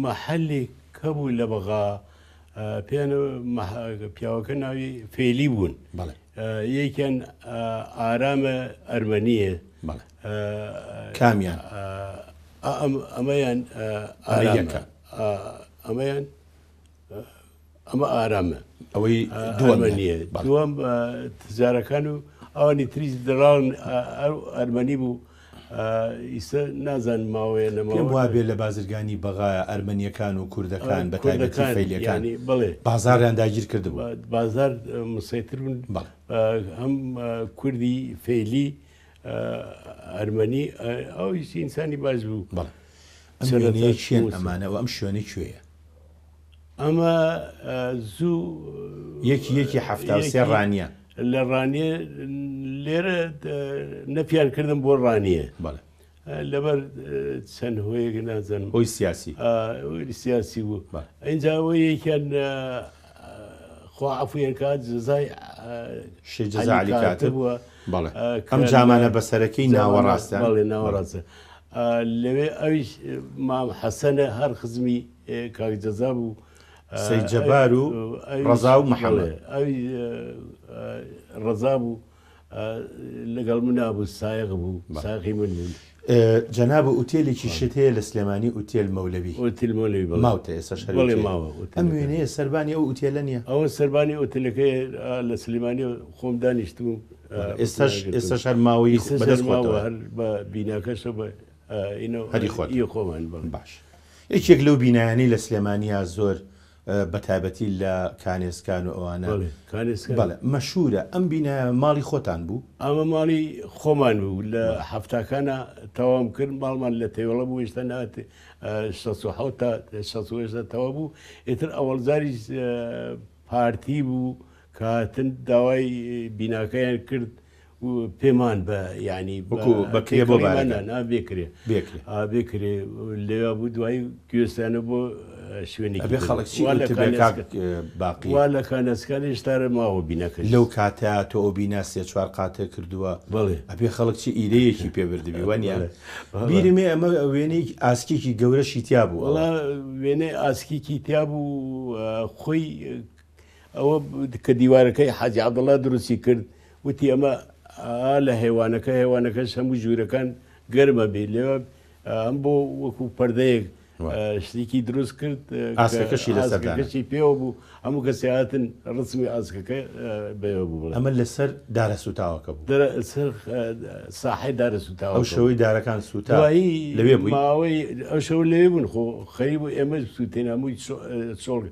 مەحەلێک کەبوو لە بەغا پێیانە پیاوەکە ناوی فێلی بوون یەکیان ئارامە ئەرمەنیە کامیان ئەمەیان ئەمەیان ئەمە ئارامە ئەوەی دووەمەنیە دووەم تجارەکان و ئەوانی تریز دراون ئەرمەنی بوو ئیسە نازان ماوەیە پێم وا بێت لە بازرگانی بەغایە ئەرمەنیەکان و کوردەکان بە تایبەتی فەیلیەکان بڵێ بازاریان داگیر کردبوو بازار مسەیتر بوون هەم کوردی فەیلی ئەرمەنی ئەو ئینسانی باش بوو چیان ئەمانە و ئەم شوێنە کوێیە ئەمە زوو یەکی هەفتا سێ ڕانیە لە ڕانیە لێرە نەپیان کردم بۆ ڕانیە لەبەر چەند هۆیەک نازانم ئەوی سیاسی سیاسی بوو ئەینجا ئەوە یەکیان خوا عەفویان کات جەزای جەزا عەلی کاتب بووە ئەم جامانە بەسەرەکەی ناوەڕاستە بەڵێ ناوەڕاستە لەوێ ئەویش مام حەسەنە هەر خزمی کاک جەزا بوو سەید جەبار و ڕەزا و محەممەد ئەوی ڕەزا بوو لەگەڵ منا بوو سایق بوو ساقی من بوو جەناب ئوتێلێکی شت هەیە لە سلێمانی ئوتێل مەولەوی ماوتە ئێستا ئەم وێنەیە سەربانی ئەو ئوتێلە نییە ئەوە سەربانی ئوتێلەکەی لە سلێمانی خۆم دانیشتم ئێستا شەر ماوەی بە بیناکەشە بە هەری خۆمان باش یەکێک لەو بینایانی لە سلێمانیا زۆر بە تایبەتی لە کانێسکان و ئەوانە بەڵێ مەشهورە ئەم بینە ماڵی خۆتان بوو ئەمە ماڵی خۆمان بوو لە هەفتاکانە تەواو کرد ماڵمان لە تێوەڵە بوو هێشتا نات 16 تا 16 تەوا بوو ئێتر ئەوەڵجاری پارتی بوو کاتن داوای بیناکەیان کرد و پێمان بە ینی بەکرێ بۆ بێکرێ لێوا بوو دوایی گوێستانە بۆ شوێنی باقی وا لە کانەسکان هێشتارە ماوە بینەکە لەو کاتە تۆ ئەو بینا سێ چوار قاتە کردووە بڵێ ئەبێ خەڵک چی ئیرەیەکی پێبردبی وانە بیرمێ ئەمە وێنەی ئاسکێکی گەورەشی تیا بوو وڵا وێنەی ئاسکێکی تیا بوو خۆی ئەوە کە دیوارەکەی حاجی عەبدوڵڵا دروستی کرد وتی ئەمە لە هێوانەکەش هەموو ژوورەکان گەرمە بێت لێوە ئەم بۆ وەکو پەردەیەک شتێکی دروست کرد ئاسکەکەشی پێوە بوو هەموو کەسی هاتن ڕسمی ئاسکەکە بێوە بوو ئەمە لەسەر دارە سوتاوەکە بوو سەر ساحەی دارە سوتاوە ئەو شەوەی دارەکان سوتایی لەوێ بووی ماوەی ئەو شەو لەوێ بوون خۆ خەری بوو ئێمە سووتێن هەمووی سۆڵ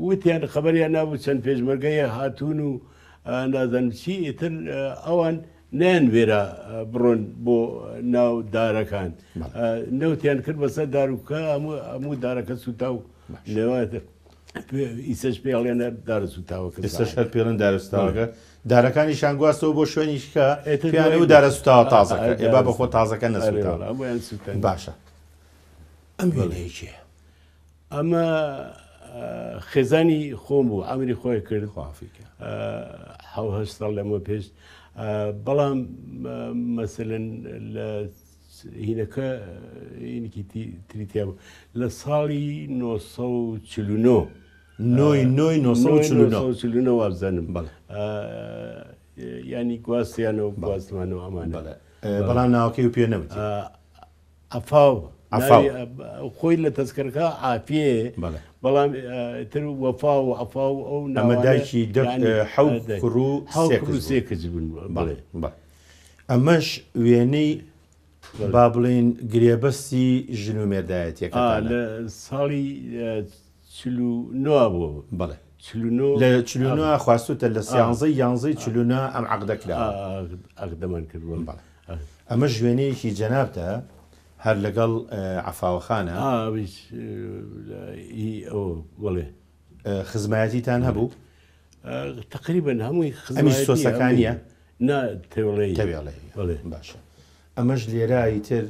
وتیان خەبەریان نابوو چەند پێشمەرگەیە هاتوون و نازانم چی ئیتر ئەوان نیان وێرە بڕۆن بۆ ناو دارەکان نەوتیان کرد بەسەر داروکە هەموو دارەکە سوتا و لێواتر ئیسەش پێڵێنە دارە سوتاوەکە ئێستا هەر پێڵەن دارە سوتاوەکە دارەکانی شانگواستەوە بۆ شوێنیشکە پێیانێ و دارە سوتاوە تازەکە ئێبا بەخۆ تازەکە نەسوتاوە باشە ئەم وێنەیەکێ ئەمە خێزانی خۆم بوو ئەمری خۆی کرد خوافیکە هەشت ساڵ لەمە پێش بەڵام مەسەلەن لە هینەکە هینێکی تریتیا بوو لە ساڵی 1949 وابزانم ینی گواستیانەوە گواستمانەوە ئەمانە بەڵام ناوەکەی و پێ نەوتی ئەفاو خۆی لە تەسکەرەکە ئافێ بەڵام تر وەفا و ئەفا و ئەو نامەدایکی سێ کەس بوون بڵێ ئەمەش وێنەی با بڵێن گرێبەستی ژن و مێردایەتیەکە لە ساڵی 49 بوو بڵێ لە 49 خواستوتە لە سیانزەی یانزەی 49 ئەم عەقدەکرا عەقدەمان کردووە ئەمە ژوێنەیەکی جەنابتە هەر لەگەڵ عەفاوەخانە وڵێ خزمایەتیتان هەبوو تقریبن هەمووی ئەمی سۆسەکانیە تەوێڵێ باشە ئەمەش لێرایی تر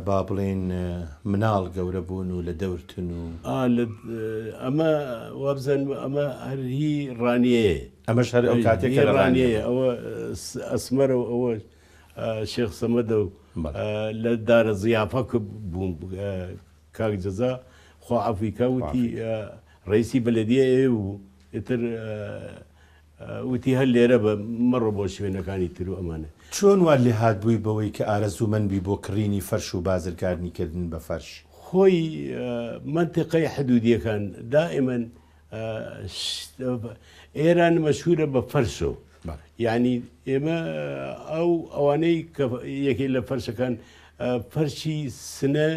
با بڵێن مناڵ گەورە بوون و لە دەورتن و ئەمە وابزان ئەمە هەرهی ڕانیەیە ئەمەش هەر ئەو کاتێکە ڕانیەیە ئەوە ئەسمەرە و ئەوە شێخ سەمەدە و لە دارە زیافەکە بووم کاک جەزا خوا عەفویکە وتی ڕئیسی بەلەدیە و ئیتر وتی هەر لێرە بە مەڕۆ بۆ شوێنەکانی تر و ئەمانە چۆن وا لێ هاتبووی بەوەی کە ئارەزوومەندبی بۆ کڕینی فەرش و بازرگاریکردن بە فەرش خۆی منتیقەی حدودیەکان دائما ئێران مەشهورە بە فەرشۆ یعنی ئێمە ئەوانەی کە یەکێک لە فەرشەکان فەرشی سنە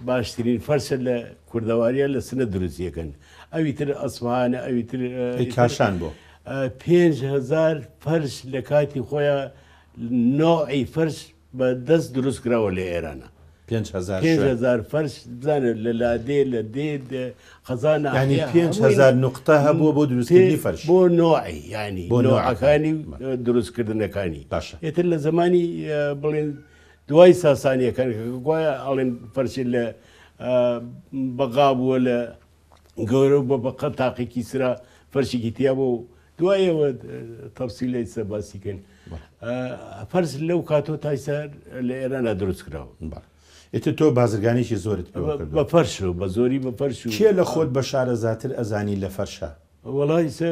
باشترین فەرشە لە کوردەواریە لە سنە دروستیەکەن ئەوی تر ئەسفهانە ئەوی تر کاشان بۆ 5,000 فەرش لە کاتی خۆیان نۆعی فەرش بە دەست دروست کراوە لە ئێرانە 5,000 فەرش بزانە لە لادێ لە دێ خەزانە ینی 5,000 نقطە هەبووە بۆ دروستکردنی فەرش بۆ نۆعی ینی بۆ نۆعەکانی دروستکردنەکانی باشە ئێتر لە زمانی بڵێن دوای ساسانیەکان گوایە ئەڵێن فەرشی لە بەغا بووە لە گەورە بە بەقە تاقیکی سرا فەرشێکی تیا بۆ دوایەوە تەفسیلەی سە باسیکەن فەرش لەو کاتۆ تایسەر لە ئێرانە دروست کراوە ئێتر تۆ بازرگانێکی زۆرت بە فەرش و بە زۆری بە فەرش و کێ لە خۆت بە شارەزاتر ئەزانی لە فەرشە وەڵای ئیسە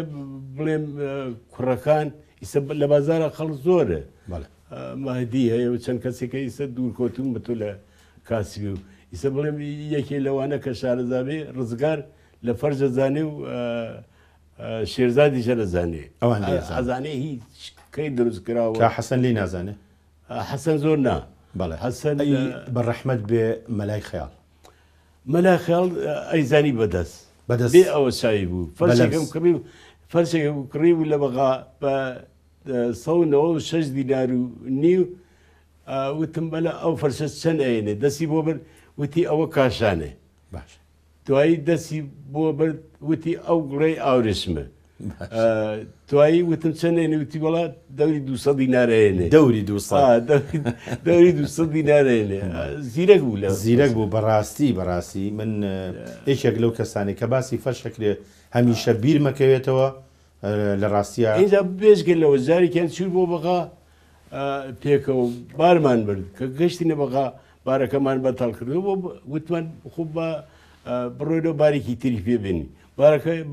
بڵێم کوڕەکان ئیسە لە بازارە خەڵک زۆرە مهدی هەیە و چەند کەسێکە ئیسە دوورکۆتون بە تۆ لە کاسبی و ئیسە بڵێم یەکێ لەوانە کە شارەزابێ ڕزگار لە فەرجە زانێ و شێرزادیشە دەزانێ ئەزانێ هیچ کەی دروست کراوە کا حەسەن لی نازانێ حەسەن زۆر نا بەڵێ حەسەن بە ڕەحمەت بێ مەلای خەیاڵ مەلا خەیاڵ ئەیزانی بەدەست بێ ئەوە چاوی بوو فەرشێکم کڕی بوو لە بەغا بە 196 دینار و نیو وتم بەلا ئەو فەرشە چەند ئەێنێ دەستی بۆ بر وتی ئەوە کاشانێ باش دوایی دەستی بۆ برد وتی ئەو گوڵەی ئاورشمە توایی وتم چەندێنێ وتی وڵات دەوری 200 دینارێنێ دەوری 200 دینارێنێ زیرەک بوو لە زیرەک بوو بەڕاستی من یەکێک لەو کەسانی کە باسی فەرشەکرێ هەمیشە بیر مەکەوێتەوە لە ڕاستیە اینجا بێژگە لەوە جارێکیان چور بۆ بەغا پێکەوە بارمان برد کە گەشتینە بەغا بارەکەمان بەتاڵ کردو بۆ وتمان خوب بە بڕۆیەوە بارێکی تری پێبێنی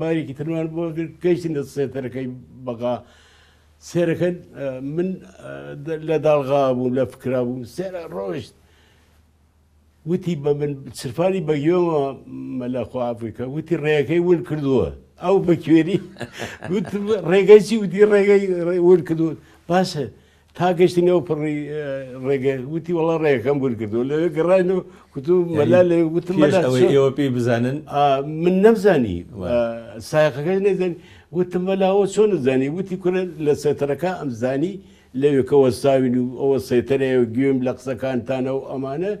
بارێکی ترمان بۆ گەشتینە سێتەرەکەی بەغا سێرەکەن من لە داڵغا بووم لە فکرا بووم سێرە ڕۆشت وتی بە من سرفانی بەگیۆمە مەلاخوا ئافریکا وتی ڕێەکەی ون کردووە ئەو بەکوێری ڕێگەی چی وتی ڕێگەی ون کردووە باشە تا گەشتینەوە پڕی ڕێگە وتی وەڵا ڕێەکەم ون کردووە لەوێ گەڕانەوە کوتو مەلا لێ وتم ئێوە پێی بزانن من نەمزانی سایقەکەش نەزانی وتم مەلاەوە چۆن نزانی وتی کورە لە سێتەرەکە ئەمزانی لەوێکە وەساوین و ئەوە سێتەرەیە گوێم لە قسەکانتانە و ئەمانە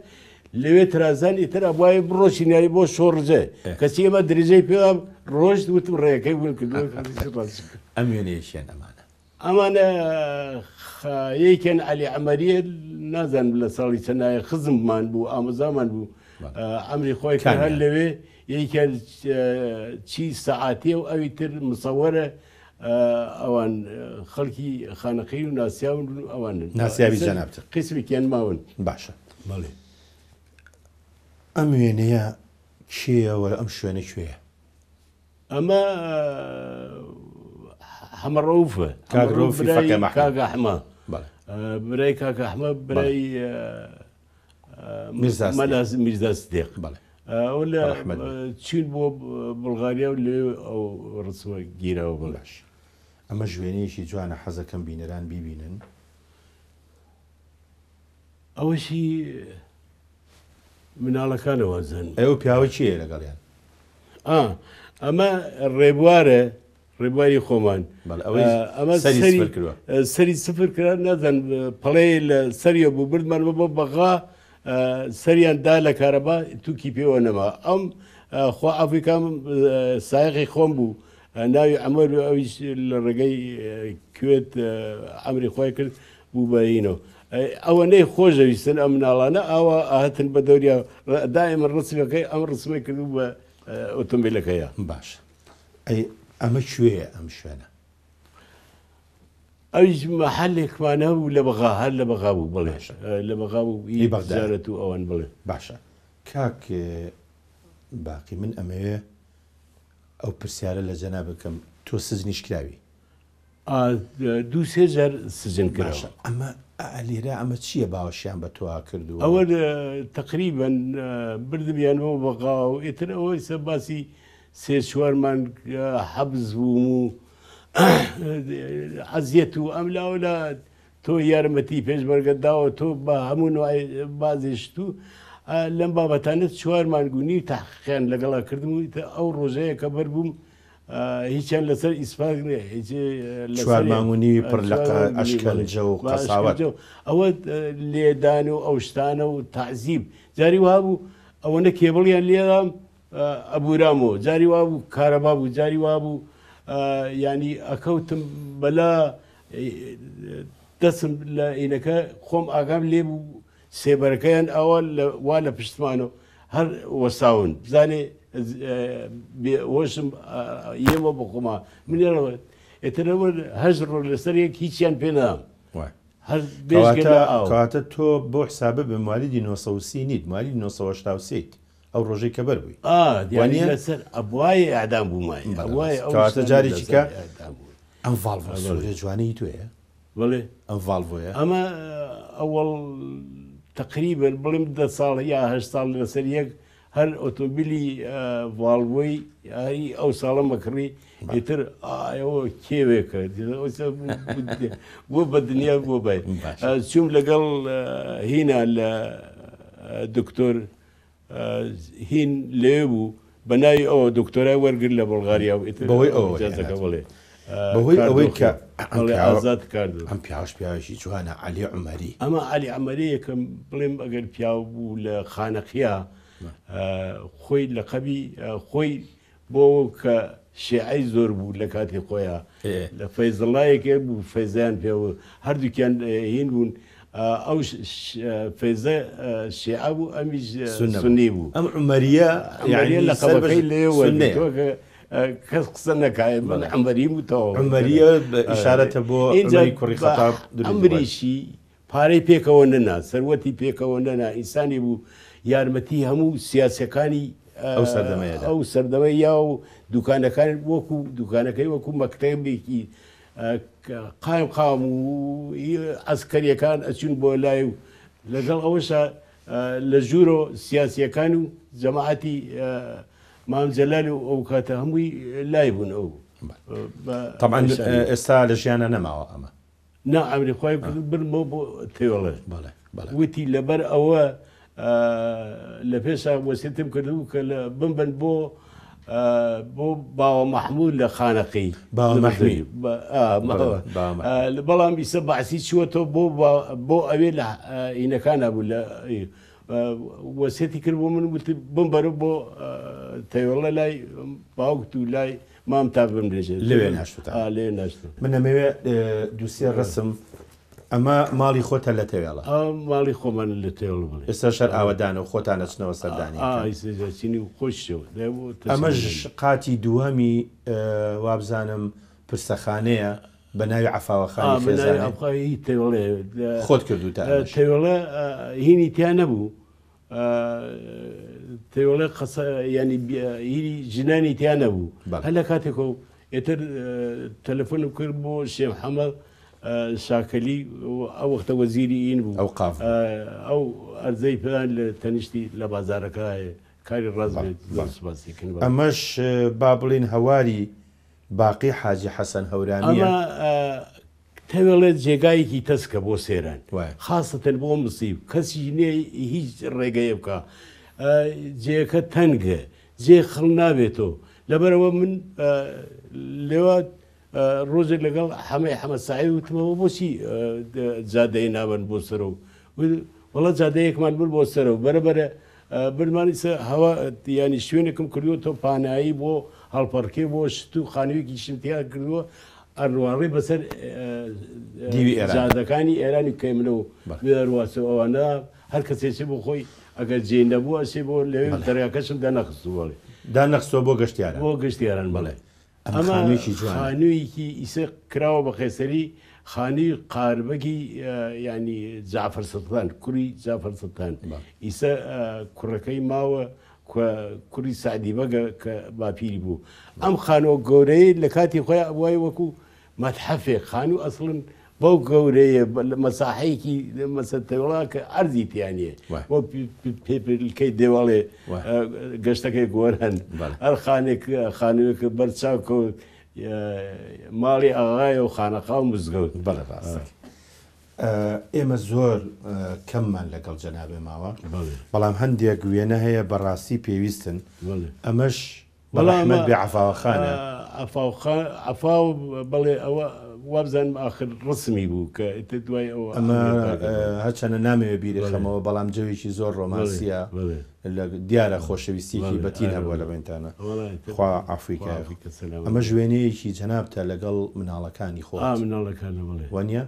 لەوێ ترازانی تر وایە بڕۆشی ناری بۆ شۆڕژە کەسی ئەمە درێژەی پێ ڕۆژ وتم ڕێەکەی بوون کردو ئەم وێنەیەشیان ئەمانە یەکێن علی ئەمەریە نازانم لە ساڵی چەندایە خزممان بوو ئامۆزامان بوو ئەمری خۆی کە هەر لەوێ یەکێن چی سەعاتیە و ئەوی تر مسەوەرە ئەوان خەڵکی خانەقی و ناسیاون ئەوان ناسیاوی جەنابتر قسمێکیان ماون باشە بەڵێ ئەم وێنەیە کێیەوە ئەم شوێنە کوێیە ئەمە حەمەڕەوفە کاگە ئەحمە برای کاکە ئەحمە برای میرزا سدیق ئەو لە چین بۆ بڵغاریا و لێ ئەو ڕسوە گیرەوە بەلاش ئەمە ژوێنەیەکی جوانە حەزەکەم بینەران بیبینن ئەوەشی مناڵەکانەوە زەن ئەو پیاوە چیە لەگەڵیان ئەمە ڕێبوارە ڕێبواری خۆمان ئەمە سەری سفر کرا نەزان پەڵێ لە سەریە بوو بردمان بە بەغا سەریان دا لە کارەبا تووکی پێوە نەما ئەم خوا ئەفریکام سایقی خۆم بوو ناوی ئەمەر ئەویش لە ڕێگەی کوێت ئەمری خۆی کرد بوو بەینەوە ئەوە نەی خۆشەویستن ئەم مناڵانە ئەوە ئاهاتن بە دەوریا دائما ڕسمەکەی ئەم ڕسمەی کردو بە ئۆتۆمبیلەکەیە باش ئەمە کوێیە ئەم شوێنە ئەویش مەحەلێکمانە بوو لە بەغا هەر لە بەغا بوو بڵێ لە بەغا بوو بەغدارەت و ئەوان بڵێ باشە کاک باقی من ئەمەیە ئەو پرسیارە لە جەنا بکەم تۆ سزنیش کراوی دوو سێ جار سزن کراوە ئەمە لێرە ئەمە چییە باوەشیان بە تۆ کردو ئەوە تقریبان بردبیانەوە بەغا و ئێتر ئەوەی سە باسی سێ چوارمان حەبز بووم و عەزیەت و ئەملاولا تۆ یارمەتی پێشبەرگەداوە تۆ بە هەموو بازیشت و لەم بابەتانت چوارمان گونی و تەحقیقیان لەگەڵا کردم و ئەو ڕۆژەیە کە بەربووم هیچیان لەسەر ئیسپاگ چوارمانگونی پڕ لە ئەشکەنجە و قەساوەت ئەوە لێدان و ئەو شتانە و تەعزیب جاری وا بوو ئەوەنە کێبڵیان لێدام ئەبورامەوە جاری وا بوو کارەبا بوو جاری وا بوو ینی ئەکەوتم بەلا دەسم لە ئینەکە خۆم ئاگام لێ بوو سێبەرەکەیان ئەوە وا لە پشتمانەوە هەر وەساون بزانێ وەشم ئێمە بخۆما منێڕەوە ئێترەوە هەژ ڕۆ لەسەرێک هیچیان پێ نام کاتە تۆ بۆ حسابە بە موالیدی 1930 نیت موالی 1970 ئەو ڕۆژەی کە بەر بووی لەسەر ئەبوای ئەعدام بوومای کاتە جارێکیکە ئەم ڤاڵڤە سوورە جوانەی توێە بڵێ ئەم ڤالڤۆیە ئەمە ئەوەڵ تقریبا بڵێم 10 ساڵ یا 8 ساڵ لەسەر یەک هەر ئۆتۆمبیلی ڤالڤۆی هەری ئەو ساڵە مەکڕی ئیتر ئەوە کێوێکە بۆ بە دنیا بۆ باید چوم لەگەڵ هینە لە دکتۆر هین لێ بوو بە ناوی ئەوە دکتۆرای وەرگر لە بەڵغاریا و بەوەی ئەوە جازەکە بڵێ بەهۆی ئەوەی کە ئازاد کارد ئەم پیاوەش پیاوێکی جوانە عەلی عومەری ئەمە عەلی عومەری یەکەم بڵێم ئەگەر پیاو بوو لە خانەقیا خۆی لە قەبی خۆی بۆ کە شیعەی زۆر بوو لە کاتی خۆیان لە فەیزڵایەکێ بوو فەیزیان پێوە هەردووکیان هین بوون ئەو فەیزە شیعە بوو ئەمیش سونی بوو ئەم عومەریە لە قەبەکەی لێوە کەس قسە نەکایە من عومەری بووتەوە عومەریە ئیشارەتە بۆ عومەری کوڕی خەتاب ئەمریشی پارەی پێکەوە نەنا سەروەتی پێکەوە نەنا ئینسانی بوو یارمەتی هەموو سیاسەکانی ئەو سەردەمەی یا و دوکانەکان وەکو دوکانەکەی وەکو مەکتەبێکی قایم قام و ئەسکەریەکان ئەچون بۆ لای و لەگەڵ ئەوەشە لە ژوورۆ سیاسیەکان و جەماعەتی مام جەلال و ئەو کاتە هەمووی لای بوون ئەو طبعا ئێستا لە ژیانە نەماوە ئەمە نا ئەمری خۆی برمەوە بۆ تێوەڵێ وتی لەبەر ئەوە لە پێشا وەسیەتم کردبوو کە لە بمبن بۆ باوە مەحموود لە خانەقی بەڵام بیسە بەعسی چوەتەوە بۆ ئەوێ لە ئینەکانە بوو لە وەسیەتی کرد بۆ من وتی بمبەرە بۆ تەیوەڵە لای باوکت و لای مام تا بمرێژێ لێ ناشتە من ئەمەوێ دووسێ ڕسم ئەمە ماڵی خۆتە لە تەوێڵە ماڵی خۆمان لە تێوڵ بڵێ ئێستا شەر ئاوەدانە و خۆتان نەچنەوە سەردانی چینی و خۆشەوە ئەمەش قاتی دووەمی وابزانم پرسەخانەیە بە ناوی عەفاوەخانی خێزانی تێوەڵێ خۆت کردو تا تێوەڵە هینی تیا نەبوو تێوەڵە قسە ینی هیری ژنانی تیا نەبوو هەر لە کاتێکەوە ئێتر تەلەفۆنم کرد بۆ شێخ محەممەد شاکەلی ئەو وەختە وەزیری ئین بوو ئەو ئەرزەی پێدان لە تەنیشتی لە بازارەکە کاری ڕاز باسیکردن ئەمەش با بڵین هەواری باقی حاجی حەسەن هەورانیە تەوێڵێت جێگایەکی تەسکە بۆ سێران خاستەن بۆ مسیب کەسی نێ هیچ ڕێگەیە بکە جێەکە تەنگە جێ خڵ نابێتەوە لەبەرەوە من لێوە ڕۆژێک لەگەڵ هەمەی حەمەد ساعید وتمەوە بۆچی جادەی نابن بۆ سەرەوە وەڵە جادەیەکمان بر بۆ سەرەوە بەرەبەرە برمانی هەوا ینی شوێنێکم کردووە تۆ پانایی بۆ هەڵپەڕکێ بۆ شت و خانوویەکی شتیا کردووە ئەڕواڕی بەسەر جادەکانی ئێرانی کەمنەوە بێڕواچە ئەوانە هەر کەسێکی بۆ خۆی ئەگەر جێ نەبووە ئەسێ بۆ لەوێ دەریاکەشم دانەخستووەڵێ دانەخستەوە بۆ گەشتیارە بۆ گەشتیاران بڵێ ئەمە خانوویەکی ئیسە کراوە بە خێسەری خانی قاربەکی ینی جعفەر سڵتان کوڕی جعفەر سڵتان ئیسە کوڕەکەی ماوە کوڕی سعدی بەگە کە باپیری بوو ئەم خانۆ گەورەی لە کاتی خۆی ئەوای وەکو مەتحەفێ خانوو ئەسڵن بەو گەورەیە مەساحەیەکی مەسەتەوەڵا کە ئەرزی پیانە بۆ پێپلکەی دێواڵێ گەشتەکەی گۆران هەر خانوویەکە بەرچاوکە ماڵی ئاغایە و خانەقا و مزگەوت ئێمە زۆر کەممان لەگەڵ جەنابێ ماوە بەڵام هەندێک وێنە هەیە بەڕاستی پێویستن ئەمەش بەڵامەت بێ عەفاوەخانە عەفاو بڵێ ئەوە وابزانم ئاخر ڕسمی بوو کە دوای ئەوە ئەمە هەرچەنە نامەوێ بیری خەمەوە بەڵام جەوێکی زۆر ڕۆمانسیە دیارە خۆشەویستیکی بەتین هەبووە لە بینتانە خوا عەفویکە ئەمە ژوێنەیەکی جەنابتە لەگەڵ مناڵەکانی خۆ مناڵەکانە بڵێ وانە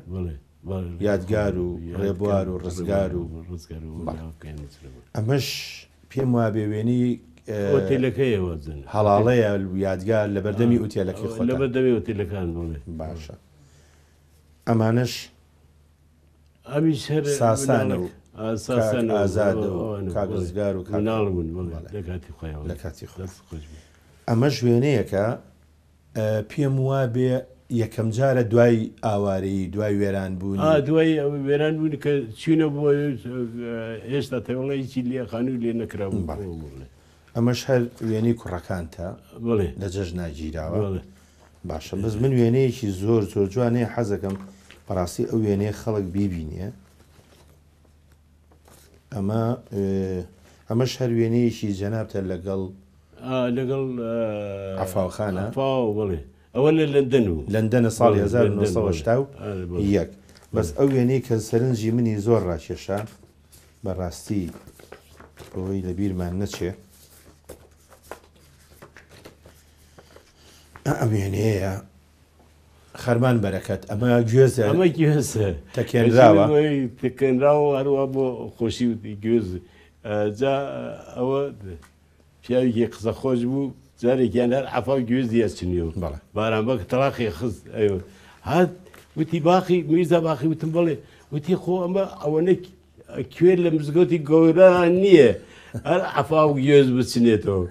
یادگار و ڕێبوار و ڕزگار و ئەمەش پێم وابێ وێنی ئۆتێلەکەیەوە هەڵاڵەیە یادگار لە بەردەمی ئوتێلەکەی خۆ لە بەردەمی ئۆتێلەکان بڵێ باشە ئەمانش ئەمی ساسانە و ئازادە و کاگزگار و کاناڵ بوون لە کاتی ئەمە ژوێنەیەکە پێم وابێ یەکەم جارە دوای ئاوارەی دوای وێران بوون دوای وێران بوون کە چوونە بۆ هێشتا تەوەڵی هیچی لێ خانوو لێ نەکرابوو ئەمەش هەر وێنەی کوڕەکانتە بڵێ لە جەژنا گیراوە باشە بەس من وێنەیەکی زۆر زۆر جوانەیە حەزەکەم بەڕاستی ئەو وێنەیە خەڵک بیبینێ ئەمەش هەر وێنەیەکی جەنابتە لەگەڵ عەفاوخانە بڵێ ئەوە لە لەندەن و لەندەنە ساڵی 1970 بەس ئەو وێنەی کە سەرنجی منی زۆر ڕاکێشە بەڕاستی ئەوەی لە بیرمان نەچێ ئەم وێنەیە خەرمان بەرەکەت ئەمە گوێزە ئەمە گوێزە تەکێنراوە هەروە بۆ خۆشی گوێز جا ئەوە پیاوێکی قسە خۆش بوو جارێکیان هەر عەفا گوێزی ئەچنیەوە باران بەک تەڵاقی خست ئەوە هات وتی باخی میرزا باخی وتم بڵێ وتی خۆ ئەمە ئەوەنە کوێر لە مزگەوتی گەوران نییە هەر عەفا و گوێز بچنێتەوە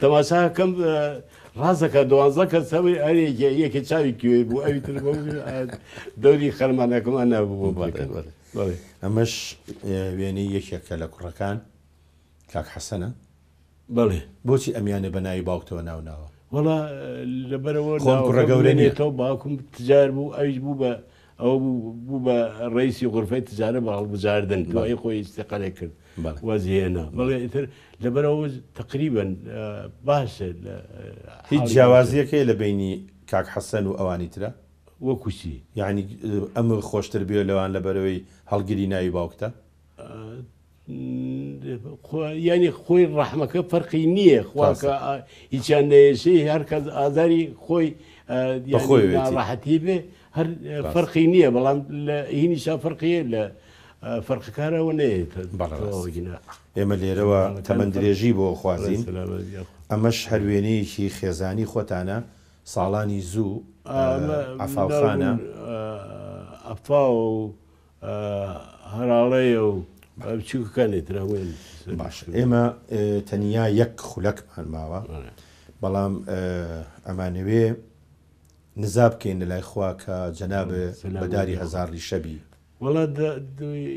تەماشاکەم ڕازەکە دوانزە کەس هەوەی هەرێکە یەکێ چاوی کوێر بوو ئەوی تر دەوری خەرمانەکەمان نەبوو بۆ ئەمەش وێنەی یەکێکە لە کوڕەکان کاک حەسەنە بەڵێ بۆچی ئەمیانە بە ناوی باوکتەوە ناوناوە وەڵا لەبەرەوە کوڕەگەورێنێتەوە باوکم تجار بوو ئەویش بوو بە ئەو بوو بە ڕئیسی غورفەی تجارە بە هەڵبژاردن دوای خۆی ئیستیقالێ کرد وازیێنا بەڵێ ئیتر لەبەرەوە تقریبەن باشە هیچ جیاوازیەکەی لە بینی کاک حەسەن و ئەوانی ترە وەکوچی یعنی ئەمە خۆشتر بێ لەوان لەبەرەوەی هەڵگیری ناوی باوکتە ینی خۆی ڕەحمەکە فەرقی نییە خواکە هیچیان نەیەشەی هەر کەس ئازاری خۆی ڕاحەتی بێ هەر فەرقی نییە بەڵام لە هینیشا فەرقیە لە فەرقەکارەوە نێت ئێمە لێرەوە تەمەند درێژی بۆ خوازین ئەمەش هەروێنەیەکی خێزانی خۆتانە ساڵانی زوو عەفاوخانە ئەفا و هەراڵەیە و بچووکەکانێترا باش ئێمە تەنیا یەک خولەکمان ماوە بەڵام ئەمانەوێ نزا بکەین لەلای خوا کە جەنابێ بەداری هەزاری شەبی وڵا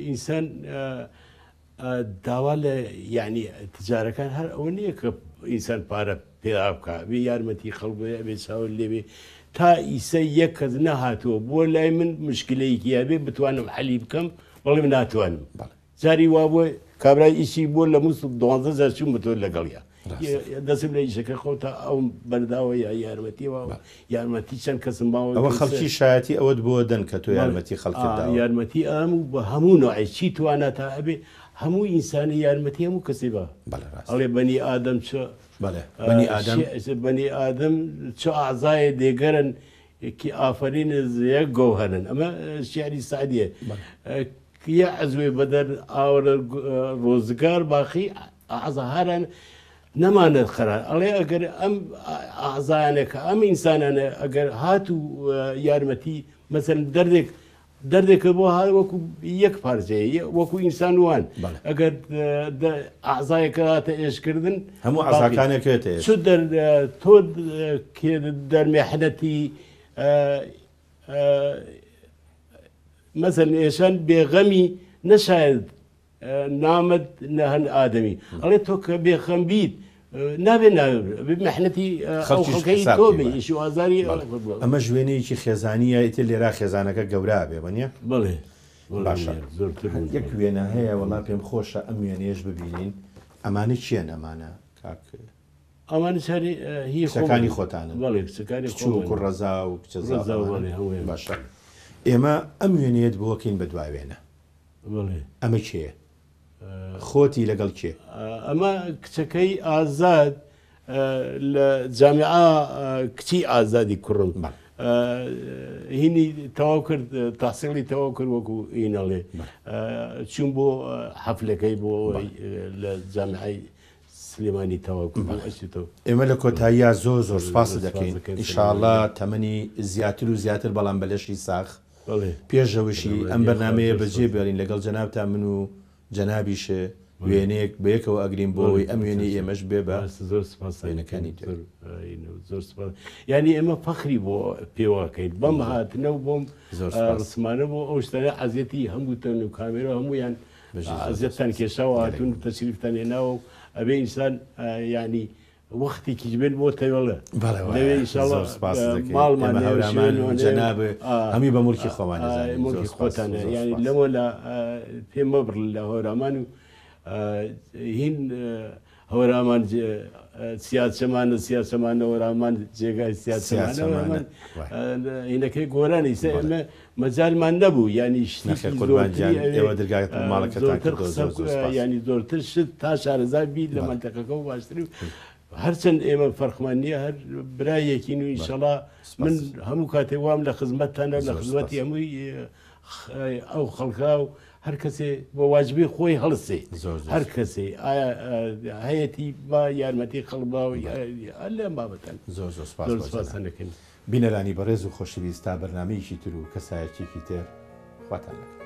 ئینسان داوا لە یعنی تجارەکان هەر ئەوە نییە کە ئینسان پارە پێدا بکە بێ یارمەتی خەڵک بێ چاوە لێبێ تا ئیسە یەک کەس نەهاتووە بۆ لای من مشکلەیەکی یابێ بتوانم حەلی بکەم بەڵێ ناتوانم جاری وا بۆ کابرای ئیشی بۆ لە مووس 12 چوون بتۆ لەگەڵیا دەسم لە ئیشەکە خۆتە ئەو بەرداوە یا یارمەتیەوە یارمەتی چەند کەسم باوە ئەوە خەڵکی شایەتی ئەوەت بۆ دەن کە تۆ یارمەتی خەڵکدا یارمەتی ئەم و بە هەموو نوعی چی توانە تا هەبێ هەموو ئینسانی یارمەتی هەموو کەسی بە ئەڵێ بەنی ئادەم چ بەنی ئادەم چ ئازایە دێگەرن کی ئافرین زیەک گەوهرن ئەمە شیعری سعدیە یە عەزوێ بەدەر ئاورە ڕۆزگار باخی ئازاهاران نەمانێت خەران ئەڵێ ئەگەر ئەم ئازایانێکە ئەم ئینسانانە ئەگەر هات و یارمەتی مەسەن دەردێکە بۆ ها وەکو یەک پارچەیە وەکو ئینسان وان ئەگەر ئازایەکە هاتە ئێشکردن هەموو ئازاکانێکێت تۆ دەرمێحنەتی مەسەن ئێشان بێغەمی نەشاید نامەد نەهەن ئادەمی ئەڵێ تۆ کە بێخەم بیت نابێ محنەتی خەڵکەی تۆ بێ ئیش و ئازاری ئەمە ژوێنەیەکی خێزانیە ئیتر لێرا خێزانەکە گەورا بێ وەنیە بڵێ باشە یەک وێنە هەیە وەڵام پێم خۆشە ئەم وێنەیەش ببینین ئەمانە چیە نەمانە کاک ئەمانە سەری هی سەکانی خۆتانن بەڵێ سەکانی چووکو ڕەزا و کچەزا باشە ئێمە ئەم وێنێت بۆکەین بە دواوێنە ئەمە کێ خۆتی لەگەڵ کێ ئەمە کچەکەی ئازاد لە جامعا کچی ئازادی کوڕم هینی تەواو کرد تەحسیڵی تەواو کرد وەکو ئینەڵێ چوون بۆ حەفلەکەی بۆ لە جامعای سلێمانی تەواو کرد ئێمە لە کۆتاییە زۆر زۆر سپاس دەکەین ئینشاءڵڵا تەمەنی زیاتر و زیاتر بەڵام بەلەشی ساخ پێشەوشی ئەم بەرنامەیە بەجێ بێڵین لەگەڵ جەنابتا من و جەنابیشە وێنەیەک بەیەکەوە ئەگرین بۆ ئەوەی ئەم وێنەی ئێمەش بێ بە زۆر سپاس وێنەکانی زۆر سپاس ینی ئێمە فەخری بۆ پێوەکەیت بەم هاتنە و بۆم ڕسمانە بۆ ئەو شتانە عەزیەتی هەموو تەن و کامێرە هەمویان عەزیەتتان کێشاوە هاتوون تەشریفتان هێناوە و ئەبێ ئینسان ینی وەختێکیش بێت بۆ تەوێڵە لەوێ ئینشاڵڵا ماڵمان جەناب هەمی بە مولکی خۆمان مڵکی خۆتانە ینی لەوە لە پێم مەبڕ لە هۆرامان و هین هەورامان سیاسەمانە هۆرامان جێگای سیاسەمانە هینەکەی گۆرانی ئێمە مەجالمان نەبوو ینی ینی زۆرتر شت تا شارەزا بی لە منتەقەکە و باشتری هەرچەند ئێمە فەرقمان نییە هەر برایەکین و ئینشەڵا من هەموو کاتێ وام لە خزمەتتانە لە خزمەتی هەمووی ئەو خەڵکا و هەر کەسێ بۆ واجبی خۆی هەڵسێ هەر کەسێ هەیەی با یارمەتی خەڵبا و لەم بابەتەن زۆر سپاسەکەن بینەرانی بەڕێز و خۆشەویست تا بەرنامەیەکی تر و کەسایەکێکی تر خواتان لەکە.